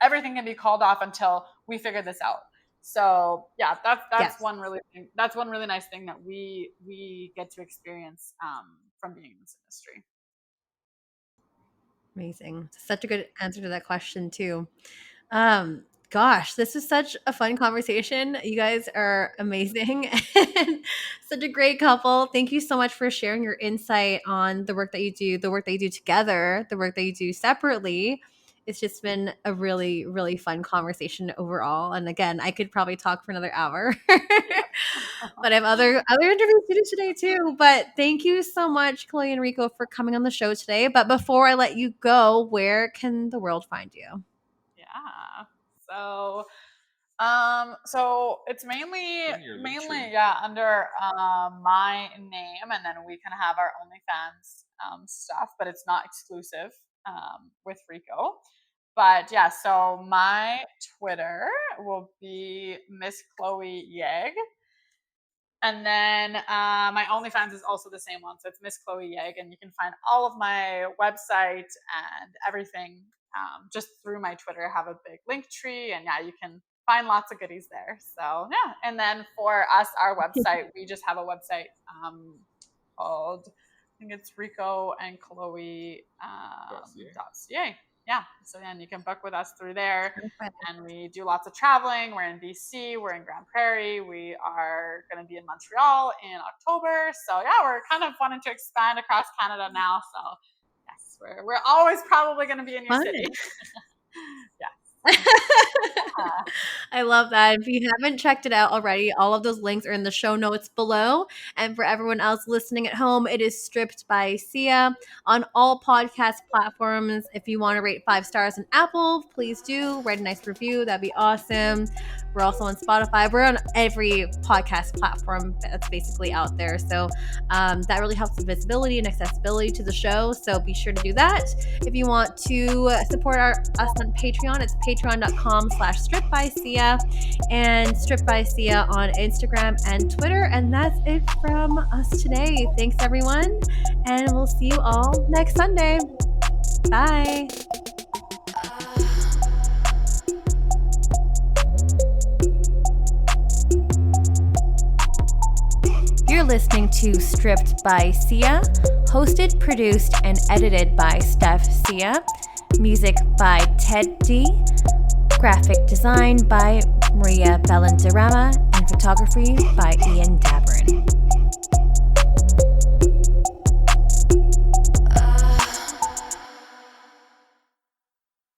Everything can be called off until we figure this out. So that's one really nice thing that we get to experience from being in this industry. Amazing. Such a good answer to that question too. Gosh, this was such a fun conversation. You guys are amazing and such a great couple. Thank you so much for sharing your insight on the work that you do, the work that you do together, the work that you do separately. It's just been a really, really fun conversation overall. And again, I could probably talk for another hour, but I have other interviews to do today too. But thank you so much, Chloe and Rico, for coming on the show today. But before I let you go, where can the world find you? So it's mainly under my name, and then we can have our OnlyFans stuff, but it's not exclusive with Rico. But so my Twitter will be Miss Chloe Yeg. And then my OnlyFans is also the same one. So it's Miss Chloe Yeg, and you can find all of my website and everything just through my Twitter. I have a big link tree, and you can find lots of goodies there. So and then for us, our website, we just have a website called, I think it's Rico and Chloe .ca. So then you can book with us through there, and we do lots of traveling. We're in BC, we're in Grand Prairie, we are going to be in Montreal in October. So we're kind of wanting to expand across Canada now. So yes, we're always probably going to be in your city. I love that. If you haven't checked it out already, all of those links are in the show notes below. And for everyone else listening at home, it is Stripped by Sia on all podcast platforms. If you want to rate 5 stars on Apple, please do. Write a nice review. That'd be awesome. We're also on Spotify. We're on every podcast platform that's basically out there. So that really helps the visibility and accessibility to the show. So be sure to do that. If you want to support us on Patreon, it's patreon.com/strippedbysia and Stripped by Sia on Instagram and Twitter. And that's it from us today. Thanks, everyone. And we'll see you all next Sunday. Bye. You're listening to Stripped by Sia, hosted, produced, and edited by Steph Sia. Music by Ted D. Graphic design by Maria Bellandarama, and photography by Ian Dabrin.